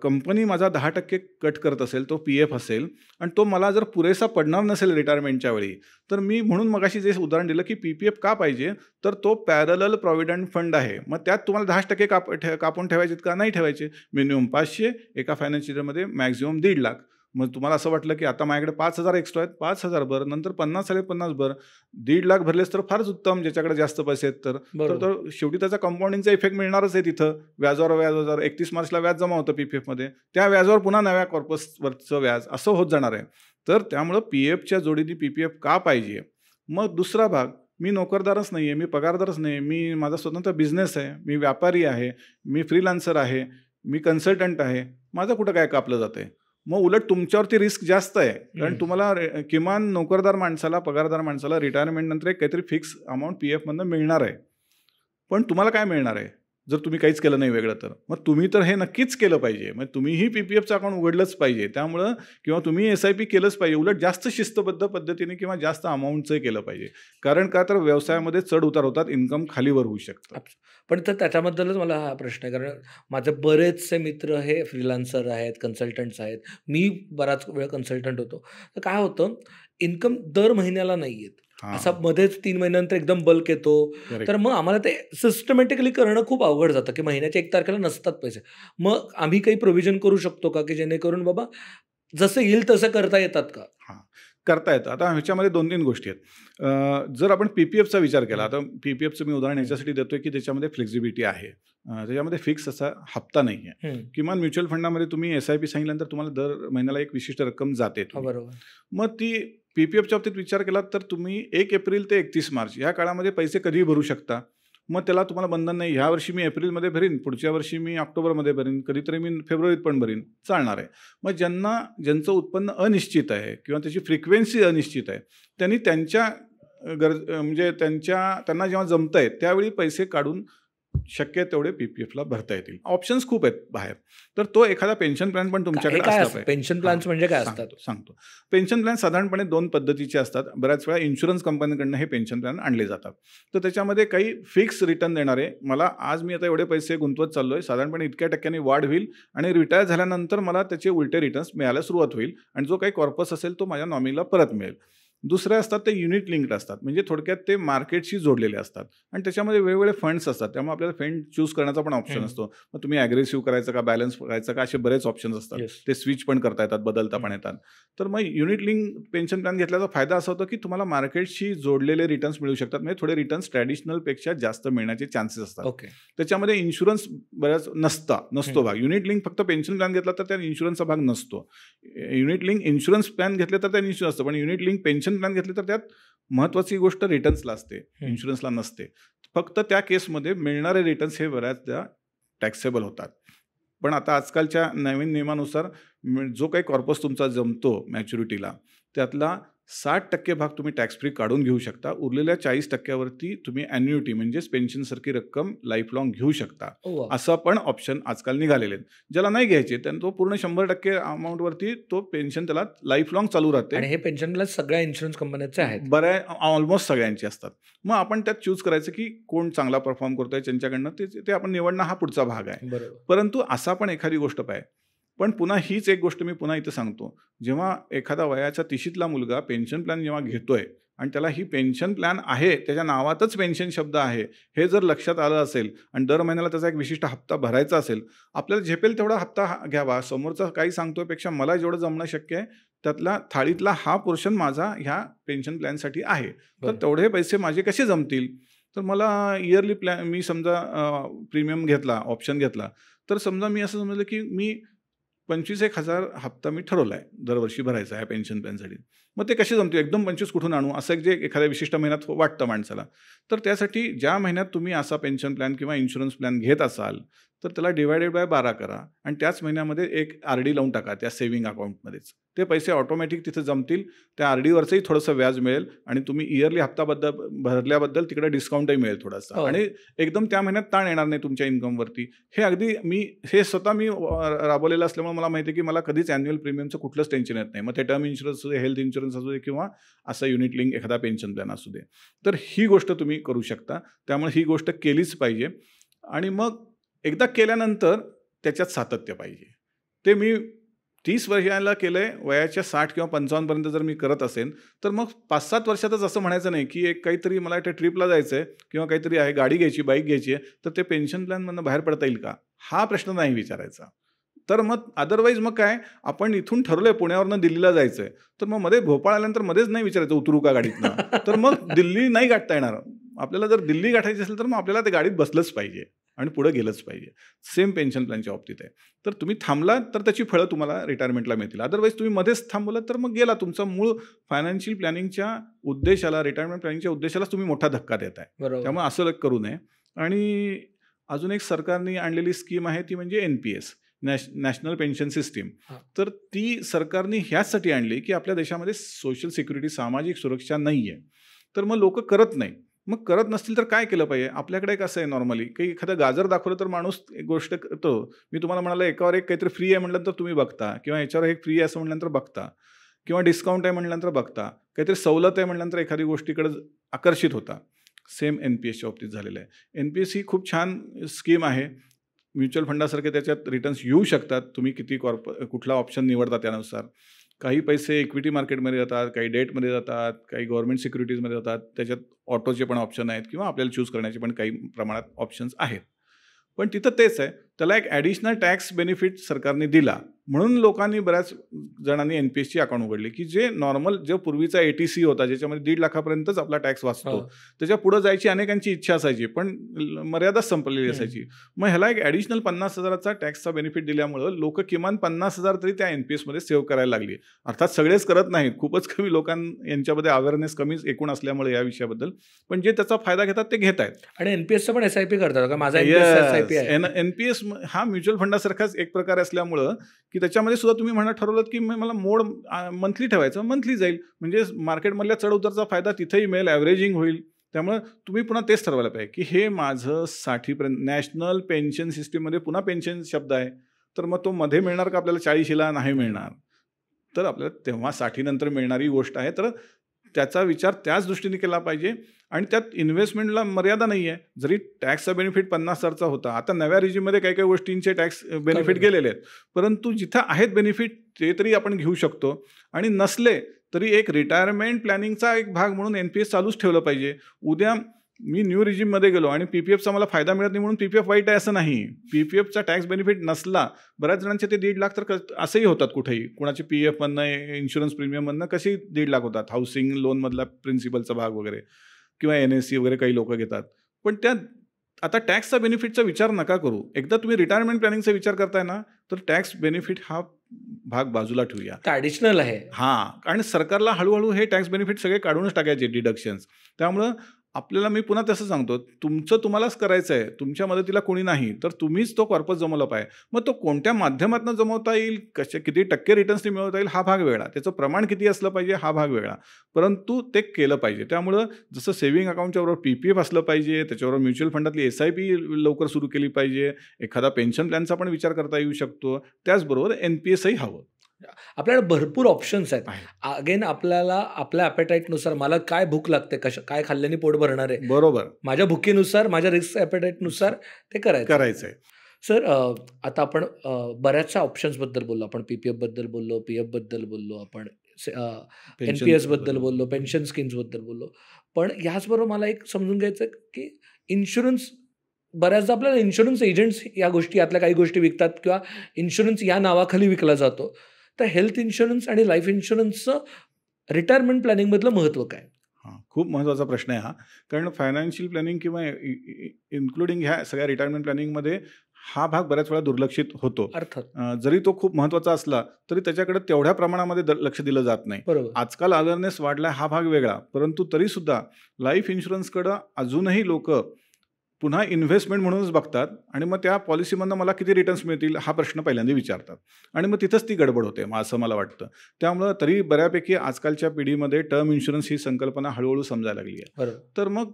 Speaker 1: कंपनी माझा 10% कट करत असेल, तो PF असेल आणि तो मला जर पुरेसा पडणार नसेल रिटायरमेंटच्या वेळी, तर मी म्हणून मगाशी जे उदाहरण दिलं की PPF का पाहिजे, तर तो पॅरलल प्रॉव्हिडंट फंड आहे. मग त्यात तुम्हाला 10% कापून ठेवायचे का नाही ठेवायचे. मिनिमम 500, एका फायनान्शियल इयरमध्ये मॅक्झिमम 1.5 लाख. मग तुम्हाला असं वाटलं की आता माझ्याकडे 5,000 एक्स्ट्रा आहेत, 5,000 भर, नंतर 50 आले 50 भर, 1.5 लाख भरलेस तर फारच उत्तम, ज्याच्याकडे जास्त पैसे आहेत तर शेवटी त्याचा कंपाऊंडिंगचा इफेक्ट मिळणारच आहे तिथं. व्याजावर व्याज 31 मार्चला व्याज जमा होतं PPFमध्ये, त्या व्याजावर पुन्हा नव्या कॉर्पसवरचं व्याज असं होत जाणार आहे. तर त्यामुळं PFच्या जोडीने PPF का पाहिजे. मग दुसरा भाग, मी नोकरदारच नाही आहे, मी पगारदारच नाही आहे, मी माझा स्वतंत्र बिझनेस आहे, मी व्यापारी आहे, मी फ्रीलान्सर आहे, मी कन्सल्टंट आहे, माझं कुठं काय कापलं जातं आहे. मग उलट तुमच्यावरती रिस्क जास्त आहे, कारण तुम्हाला किमान नोकरदार माणसाला, पगारदार माणसाला रिटायरमेंट नंतर एक काहीतरी फिक्स अमाऊंट PFमधनं मिळणार आहे. पण तुम्हाला काय मिळणार आहे जर तुम्ही काहीच केलं नाही वेगळं तर. मग तुम्ही तर हे नक्कीच केलं पाहिजे. मग तुम्हीही PPFचं अकाउंट उघडलंच पाहिजे. त्यामुळं किंवा तुम्ही SIP केलंच पाहिजे. उलट जास्त शिस्तबद्ध पद्धतीने किंवा जास्त अमाऊंटचं केलं पाहिजे. कारण का तर व्यवसायामध्ये चढ उतार होतात, इन्कम खालीवर होऊ शकतं.
Speaker 2: पण तर त्याच्याबद्दलच मला हा प्रश्न आहे, कारण माझे बरेचसे मित्र हे फ्रीलान्सर आहेत, कन्सल्टंट्स आहेत. मी बराच वेळ कन्सल्टंट होतो. तर काय होतं, इन्कम दर महिन्याला नाही येत. असा मध्येच 3 महिन्यानंतर एकदम बल्क येतो. तर मग आम्हाला ते सिस्टमॅटिकली करणं खूप अवघड जातं, की महिन्याच्या 1 तारखेला नसतात पैसे. मग आम्ही काही प्रोव्हिजन करू शकतो का, की जेणेकरून बाबा जसं येईल तसं करता येतात का?
Speaker 1: करता येतं. आता ह्याच्यामध्ये 2-3 गोष्टी आहेत. जर आपण PPFचा विचार केला, आता PPFचं मी उदाहरण याच्यासाठी देतोय की त्याच्यामध्ये फ्लेक्झिबिलिटी आहे. त्याच्यामध्ये फिक्स असा हप्ता नाही आहे. किमान म्युच्युअल फंडामध्ये तुम्ही SIP सांगितल्यानंतर तुम्हाला दर महिन्याला एक विशिष्ट रक्कम जाते.
Speaker 2: बरोबर.
Speaker 1: मग ती PPFच्या बाबतीत विचार केला तर तुम्ही 1 एप्रिल ते 31 मार्च या काळामध्ये पैसे कधीही भरू शकता. मग त्याला तुम्हाला बंधन नाही, ह्या वर्षी मी एप्रिलमध्ये भरीन, पुढच्या वर्षी मी ऑक्टोबरमध्ये भरीन, कधीतरी मी फेब्रुवारीत पण भरीन, चालणार आहे. मग ज्यांचं उत्पन्न अनिश्चित आहे किंवा त्याची फ्रिक्वेन्सी अनिश्चित आहे, त्यांनी त्यांच्या म्हणजे त्यांना जेव्हा जमतं आहे त्यावेळी पैसे काढून शक्य तेवढे PPFला भरता येतील. ऑप्शन्स खूप आहेत बाहेर. तर तो एखादा पेन्शन प्लॅन पण तुमच्याकडे असला पाहिजे.
Speaker 2: पेन्शन प्लॅन्स म्हणजे काय असतात?
Speaker 1: सांगतो. पेन्शन प्लॅन साधारणपणे 2 पद्धतीचे असतात. बऱ्याच वेळा इन्शुरन्स कंपनीकडनं हे पेन्शन प्लॅन आणले जातात. तर त्याच्यामध्ये काही फिक्स रिटर्न देणारे, मला आज मी आता एवढे पैसे गुंतवत चाललोय, साधारणपणे इतक्या टक्क्यांनी वाढ होईल आणि रिटायर झाल्यानंतर मला त्याचे उलटे रिटर्न्स मिळायला सुरुवात होईल आणि जो काही कॉर्पस असेल तो माझ्या नॉमिनीला परत मिळेल. दुसरे असतात ते युनिट लिंक्ड असतात, म्हणजे थोडक्यात ते मार्केटशी जोडलेले असतात आणि त्याच्यामध्ये वेगवेगळे फंड्स असतात. त्यामुळे आपल्याला फंड चूज करण्याचा पण ऑप्शन असतो. मग तुम्ही ॲग्रेसिव्ह करायचं का, बॅलन्स करायचं का, असे बरेच ऑप्शन्स असतात. ते स्विच पण करता येतात, बदलता पण येतात. तर मग युनिट लिंक पेन्शन प्लॅन घेतल्याचा फायदा असा होतो की तुम्हाला मार्केटशी जोडलेले रिटर्न्स मिळू शकतात. म्हणजे थोडे रिटर्न्स ट्रॅडिशनलपेक्षा जास्त मिळण्याचे चान्सेस असतात. त्याच्यामध्ये इन्शुरन्स बऱ्याच नसतो भाग. युनिट लिंक फक्त पेन्शन प्लॅन घेतला तर त्यात इन्शुरन्सचा भाग नसतो. युनिट लिंक इन्शुरन्स प्लॅन घेतले तर त्यात इन्शुरन्स असतं, पण युनिट लिंक पेन्शन प्लॅन घेतले तर त्यात महत्वाची गोष्ट रिटर्न्सला असते, इन्शुरन्सला नसते. फक्त त्या केसमध्ये मिळणारे रिटर्न्स हे बऱ्याचदा टॅक्सेबल होतात. पण आता आजकालच्या नवीन नियमानुसार जो काही कॉर्पस तुमचा जमतो मॅच्युरिटीला, त्यातला 60% भाग तुम्ही टॅक्स फ्री काढून घेऊ शकता. उरलेल्या 40%वरती तुम्ही ॲन्युइटी म्हणजेच पेन्शनसारखी रक्कम लाईफ लॉंग घेऊ शकता. असं पण ऑप्शन आजकाल निघालेले आहेत. ज्याला नाही घ्यायचे त्यांना तो पूर्ण 100% अमाऊंटवरती तो पेन्शन त्याला लाईफ लॉंग चालू राहते.
Speaker 2: आणि हे पेन्शनला सगळ्या इन्शुरन्स कंपन्यांचे आहेत,
Speaker 1: ऑलमोस्ट सगळ्यांचे असतात. मग आपण त्यात चूज करायचं की कोण चांगला परफॉर्म करतोय त्यांच्याकडनं ते आपण निवडणं हा पुढचा भाग आहे. परंतु असा पण एखादी गोष्ट पाहिजे. पण पुन्हा हीच एक गोष्ट मी पुन्हा इथं सांगतो, जेव्हा एखादा वयाच्या 30ला मुलगा पेन्शन प्लॅन जेव्हा घेतोय आणि त्याला ही पेन्शन प्लॅन आहे, त्याच्या नावातच पेन्शन शब्द आहे, हे जर लक्षात आलं असेल आणि दर महिन्याला त्याचा एक विशिष्ट हप्ता भरायचा असेल, आपल्याला झेपेल तेवढा हप्ता घ्यावा. समोरचा काही सांगतोय पेक्षा मला जेवढं जमणं शक्य आहे त्यातला थाळीतला हा पोर्शन माझा ह्या पेन्शन प्लॅनसाठी आहे, तर तेवढे पैसे माझे कसे जमतील. तर मला इयरली प्लॅन, मी समजा प्रीमियम घेतला, ऑप्शन घेतला, तर समजा मी असं समजलं की मी 25,000 हप्ता मी ठरवला आहे दरवर्षी भरायचा आहे पेन्शन प्लॅनसाठी. मग ते कसे जमतील, एकदम 25 कुठून आणू, असं जे एखाद्या विशिष्ट महिन्यात वाटतं माणसाला. तर त्यासाठी ज्या महिन्यात तुम्ही असा पेन्शन प्लॅन किंवा इन्शुरन्स प्लॅन घेत असाल तर त्याला डिवायडेड बाय 12 करा आणि त्याच महिन्यामध्ये एक RD लावून टाका त्या सेव्हिंग अकाउंटमध्येच. ते पैसे ऑटोमॅटिक तिथे जमतील. त्या RDवरचंही थोडंसं व्याज मिळेल आणि तुम्ही इयरली हप्ता भरल्याबद्दल तिकडे डिस्काउंटही मिळेल थोडासा आणि एकदम त्या महिन्यात ताण येणार नाही तुमच्या इन्कमवरती. हे अगदी हे स्वतः मी राबवलेलं असल्यामुळे मला माहिती आहे की मला कधीच ॲन्युअल प्रीमियमचं कुठलंच टेन्शन येत नाही. मग ते टर्म इन्शुरन्स असू दे, हेल्थ इन्शुरन्स असू दे किंवा असं युनिट लिंक एखादा पेन्शन प्लॅन असू दे. तर ही गोष्ट तुम्ही करू शकता. त्यामुळे ही गोष्ट केलीच पाहिजे. आणि मग एकदा केल्यानंतर त्याच्यात सातत्य पाहिजे. ते मी 30 वर्षाला केलंय, वयाच्या 60 किंवा 55 पर्यंत जर मी करत असेल तर मग 5-7 वर्षातच असं म्हणायचं नाही की एक काहीतरी मला त्या ट्रिपला जायचं आहे किंवा काहीतरी आहे, गाडी घ्यायची, बाईक घ्यायची आहे, तर ते पेन्शन प्लॅनमधनं बाहेर पडता येईल का, हा प्रश्न नाही विचारायचा. तर मग अदरवाईज मग काय, आपण इथून ठरवलंय पुण्यावरनं दिल्लीला जायचंय, तर मग मध्ये भोपाळ आल्यानंतर मध्येच नाही विचारायचं उतरू का गाडीतनं, तर मग दिल्ली नाही गाठता येणार. आपल्याला जर दिल्ली गाठायची असेल तर मग आपल्याला त्या गाडीत बसलंच पाहिजे आणि पुढे गेलंच पाहिजे. सेम पेन्शन प्लॅनच्या बाबतीत आहे. तर तुम्ही थांबला तर त्याची फळं तुम्हाला रिटायरमेंटला मिळतील. अदरवाईज तुम्ही मध्येच थांबवलं तर मग गेला तुमचा मूळ फायनान्शियल प्लॅनिंगच्या उद्देशाला, रिटायरमेंट प्लॅनिंगच्या उद्देशालाच तुम्ही मोठा धक्का देताय. त्यामुळे असं करू नये. आणि अजून एक सरकारने आणलेली स्कीम आहे ती म्हणजे NPS, नॅशनल पेन्शन सिस्टीम. तर ती सरकारने ह्याचसाठी आणली की आपल्या देशामध्ये सोशल सिक्युरिटी, सामाजिक सुरक्षा नाही आहे. तर मग लोक करत नाही. मग करत नसतील तर काय केलं पाहिजे. आपल्याकडे कसं आहे नॉर्मली, काही एखादं गाजर दाखवलं तर माणूस एक गोष्ट करतो. मी तुम्हाला म्हणाला एकावर एक काहीतरी फ्री आहे म्हटलं तर तुम्ही बघता, किंवा याच्यावर एक फ्री आहे असं म्हटल्यानंतर बघता, किंवा डिस्काउंट आहे म्हटल्यानंतर बघता, काहीतरी सवलत आहे म्हटल्यानंतर एखादी गोष्टीकडे आकर्षित होता. सेम NPSच्या बाबतीत झालेलं आहे. NPS ही खूप छान स्कीम आहे. म्युच्युअल फंडासारखे त्याच्यात रिटर्न्स येऊ शकतात. तुम्ही किती कुठला ऑप्शन निवडता त्यानुसार. काही पैसे इक्विटी मार्केटमध्ये जातात, काही डेटमध्ये जातात, काही गव्हर्नमेंट सिक्युरिटीजमध्ये जातात. त्याच्यात ऑटोचे पण ऑप्शन आहेत किंवा आपल्याला चूज करण्याचे पण काही प्रमाणात ऑप्शन्स आहेत. पण तिथं तेच आहे, त्याला एक ॲडिशनल टॅक्स बेनिफिट सरकारने दिला म्हणून लोकांनी, बऱ्याच जणांनी NPSची अकाउंट उघडली की जे नॉर्मल, जो पूर्वीचा ATC होता ज्याच्यामध्ये 1.5 लाखापर्यंतच आपला टॅक्स वाचतो, त्याच्या पुढे जायची अनेकांची इच्छा असायची पण मर्यादाच संपलेली असायची. मग ह्याला एक ॲडिशनल 50,000चा टॅक्सचा बेनिफिट दिल्यामुळं लोक किमान 50,000 तरी त्या NPSमध्ये सेव्ह करायला लागली. अर्थात सगळेच करत नाहीत, खूपच कमी यांच्यामध्ये अवेअरनेस कमीच एकूण असल्यामुळे या विषयाबद्दल, पण जे त्याचा फायदा घेतात ते घेत आहेत.
Speaker 2: आणि NPSचं पण SIP करतात का? माझा
Speaker 1: NPS हा म्युच्युअल फंडासारखाच एक प्रकार असल्यामुळं की त्याच्यामध्ये सुद्धा तुम्ही म्हणा ठरवलं की मला मोड मंथली ठेवायचं, मंथली जाईल, म्हणजे मार्केटमधल्या चढ उतारचा फायदा तिथेही मिळेल, ॲव्हरेजिंग होईल. त्यामुळे तुम्ही पुन्हा तेच ठरवायला पाहिजे की हे माझं 60पर्यंत नॅशनल पेन्शन सिस्टीममध्ये पुन्हा पेन्शन शब्द आहे, तर मग तो मध्ये मिळणार का आपल्याला 40ला नाही मिळणार, तर आपल्याला तेव्हा 60 नंतर मिळणारी गोष्ट आहे. तर त्याचा विचार त्याच दृष्टीने केला पाहिजे. आणि त्यात इन्व्हेस्टमेंटला मर्यादा नाही आहे. जरी टॅक्सचा बेनिफिट 50,000चा होता, आता नव्या रिजिममध्ये काही काही गोष्टींचे टॅक्स बेनिफिट गेलेले आहेत, परंतु जिथं आहेत बेनिफिट ते तरी आपण घेऊ शकतो. आणि नसले तरी एक रिटायरमेंट प्लॅनिंगचा एक भाग म्हणून NPS चालूच ठेवलं पाहिजे. उद्या मी न्यू रिजिममध्ये गेलो आणि PPFचा मला फायदा मिळत नाही म्हणून PPF वाईट आहे असं नाही. PPFचा टॅक्स बेनिफिट नसला, बऱ्याच जणांचे ते 1.5 लाख तर असंही होतात कुठेही. कुणाचे PF मधनं, इन्शुरन्स प्रीमियममधनं कशी 1.5 लाख होतात, हाऊसिंग लोनमधला प्रिन्सिपलचा भाग वगैरे किंवा NSC वगैरे काही लोक घेतात. पण त्या आता टॅक्सचा बेनिफिटचा विचार नका करू. एकदा तुम्ही रिटायरमेंट प्लॅनिंगचा विचार करताय ना, तर टॅक्स बेनिफिट हा भाग बाजूला ठेवूया,
Speaker 2: ॲडिशनल आहे.
Speaker 1: आणि सरकारला हळूहळू हे टॅक्स बेनिफिट सगळे काढूनच टाकायचे, डिडक्शन्स. त्यामुळं आपल्याला, मी पुन्हा तसं सांगतो, तुमचं तुम्हालाच करायचं आहे, तुमच्या मदतीला कोणी नाही, तर तुम्हीच तो कॉर्पस जमवला पाहिजे. मग तो कोणत्या माध्यमातून जमवता येईल, किती टक्के रिटर्न्सनी मिळवता येईल हा भाग वेगळा, त्याचं प्रमाण किती असलं पाहिजे हा भाग वेगळा, परंतु ते केलं पाहिजे. त्यामुळं जसं सेव्हिंग अकाउंटच्या बरोबर PPF असलं पाहिजे, त्याच्याबरोबर म्युच्युअल फंडातली SIP लवकर सुरू केली पाहिजे, एखादा पेन्शन प्लॅनचा पण विचार करता येऊ शकतो, त्याचबरोबर NPSही हवं.
Speaker 2: आपल्याला भरपूर ऑप्शन्स आहेत. अगेन आपल्याला आपल्या ॲपेटाईटनुसार, मला काय भूक लागते, काय खाल्ल्याने पोट भरणार आहे,
Speaker 1: बरोबर, माझ्या
Speaker 2: भुकीनुसार, माझ्या रिस्क ॲपेटाईटनुसार ते करायचं आहे. सर, आता आपण बऱ्याचशा ऑप्शन्सबद्दल बोललो. आपण PPF बद्दल बोललो, PF बद्दल बोललो, आपण NPS बद्दल बोललो, पेन्शन स्कीम्सबद्दल बोललो. पण ह्याचबरोबर मला एक समजून घ्यायचं की इन्शुरन्स, बऱ्याचदा आपल्याला इन्शुरन्स एजंट्स या गोष्टी, यातल्या काही गोष्टी विकतात किंवा इन्शुरन्स या नावाखाली विकला जातो. तर हेल्थ इन्शुरन्स आणि लाईफ इन्शुरन्सचं रिटायरमेंट प्लॅनिंगमधलं महत्त्व काय?
Speaker 1: खूप महत्त्वाचा प्रश्न आहे हा. कारण फायनान्शियल प्लॅनिंग किंवा इन्क्लुडिंग ह्या सगळ्या रिटायरमेंट प्लॅनिंगमध्ये हा भाग बऱ्याच वेळा दुर्लक्षित होतो.
Speaker 2: अर्थात
Speaker 1: जरी तो खूप महत्त्वाचा असला तरी त्याच्याकडे तेवढ्या प्रमाणामध्ये लक्ष दिलं जात नाही. आजकाल अवेअरनेस वाढला, हा भाग वेगळा, परंतु तरीसुद्धा लाईफ इन्शुरन्सकडं अजूनही लोक पुन्हा इन्व्हेस्टमेंट म्हणूनच बघतात आणि मग त्या पॉलिसीमधनं मला किती रिटर्न्स मिळतील हा प्रश्न पहिल्यांदा विचारतात आणि मग तिथंच ती गडबड होते, असं मला वाटतं. त्यामुळं तरी बऱ्यापैकी आजकालच्या पिढीमध्ये टर्म इन्शुरन्स ही संकल्पना हळूहळू समजायला लागली आहे. तर मग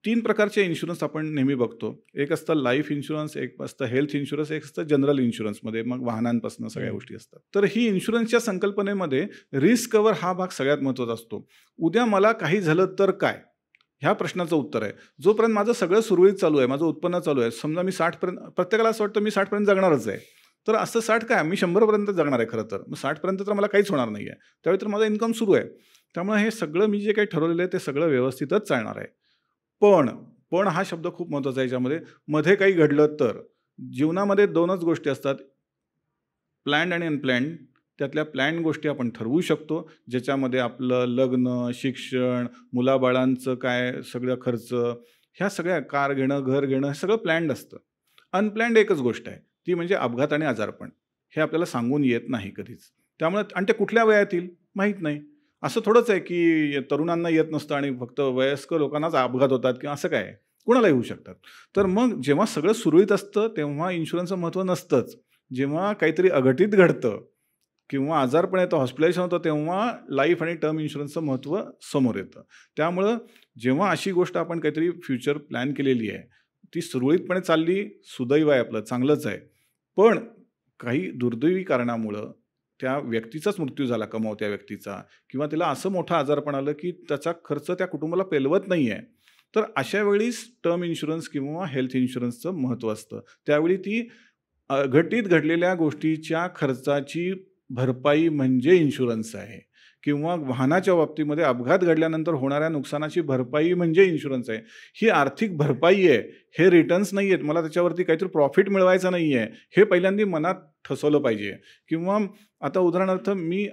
Speaker 1: 3 प्रकारचे इन्शुरन्स आपण नेहमी बघतो. एक असतं लाईफ इन्शुरन्स, एक असतं हेल्थ इन्शुरन्स, एक असतं जनरल इन्शुरन्समध्ये मग वाहनांपासून सगळ्या गोष्टी असतात. तर ही इन्शुरन्सच्या संकल्पनेमध्ये रिस्क कव्हर हा भाग सगळ्यात महत्त्वाचा असतो. उद्या मला काही झालं तर काय, ह्या प्रश्नाचं उत्तर आहे. जोपर्यंत माझं सगळं सुरळीत चालू आहे, माझं उत्पन्न चालू आहे, समजा मी 60पर्यंत, प्रत्येकाला असं वाटतं मी 60पर्यंत जगणारच आहे, तर असं 60 काय, मी 100पर्यंत जगणार आहे खरं तर. मग 60पर्यंत तर मला काहीच होणार नाही आहे, त्यावेळी तर माझं इन्कम सुरू आहे. त्यामुळे हे सगळं मी जे काही ठरवलेलं आहे ते सगळं व्यवस्थितच चालणार आहे. पण पण हा शब्द खूप महत्त्वाचा आहे याच्यामध्ये. मध्ये काही घडलं तर जीवनामध्ये 2च गोष्टी असतात, प्लॅन्ड आणि अनप्लॅन्ड. त्यातल्या प्लॅन गोष्टी आपण ठरवू शकतो, ज्याच्यामध्ये आपलं लग्न, शिक्षण, मुलाबाळांचं काय सगळं खर्च, ह्या सगळ्या कार घेणं, घर घेणं, हे सगळं प्लॅन्ड असतं. अनप्लॅन्ड एकच गोष्ट आहे, ती म्हणजे अपघात आणि आजारपण. हे आपल्याला सांगून येत नाही कधीच. त्यामुळे आणि ते कुठल्या वयात येईल माहीत नाही. असं थोडंच आहे की तरुणांना येत नसतं आणि फक्त वयस्कर लोकांनाच अपघात होतात किंवा असं काय आहे, कुणालाही होऊ शकतात. तर मग जेव्हा सगळं सुरळीत असतं तेव्हा इन्शुरन्सचं महत्त्व नसतंच. जेव्हा काहीतरी अघटित घडतं किंवा आजारपण येतं, हॉस्पिटलायझेशन होतं, तेव्हा लाईफ आणि टर्म इन्शुरन्सचं महत्त्व समोर येतं. त्यामुळं जेव्हा अशी गोष्ट आपण काहीतरी फ्युचर प्लॅन केलेली आहे, ती सुरळीतपणे चालली, सुदैव आहे आपलं, चांगलंच आहे. पण काही दुर्दैवी कारणामुळं त्या व्यक्तीचाच मृत्यू झाला, कमावत्या व्यक्तीचा, किंवा त्याला असं मोठं आजारपण आलं की त्याचा खर्च त्या कुटुंबाला पेलवत नाही आहे, तर अशा वेळीच टर्म इन्शुरन्स किंवा हेल्थ इन्शुरन्सचं महत्त्व असतं. त्यावेळी ती अघटित घडलेल्या गोष्टीच्या खर्चाची भरपाई म्हणजे इन्शुरन्स आहे, किंवा वाहनाच्या बाबतीमध्ये अपघात घडल्यानंतर होणाऱ्या नुकसानाची भरपाई म्हणजे इन्शुरन्स आहे. ही आर्थिक भरपाई आहे, हे रिटर्न्स नाही आहेत. मला त्याच्यावरती काहीतरी प्रॉफिट मिळवायचं नाही आहे, हे पहिल्यांदा मनात ठसवलं पाहिजे. किंवा आता उदाहरणार्थ मी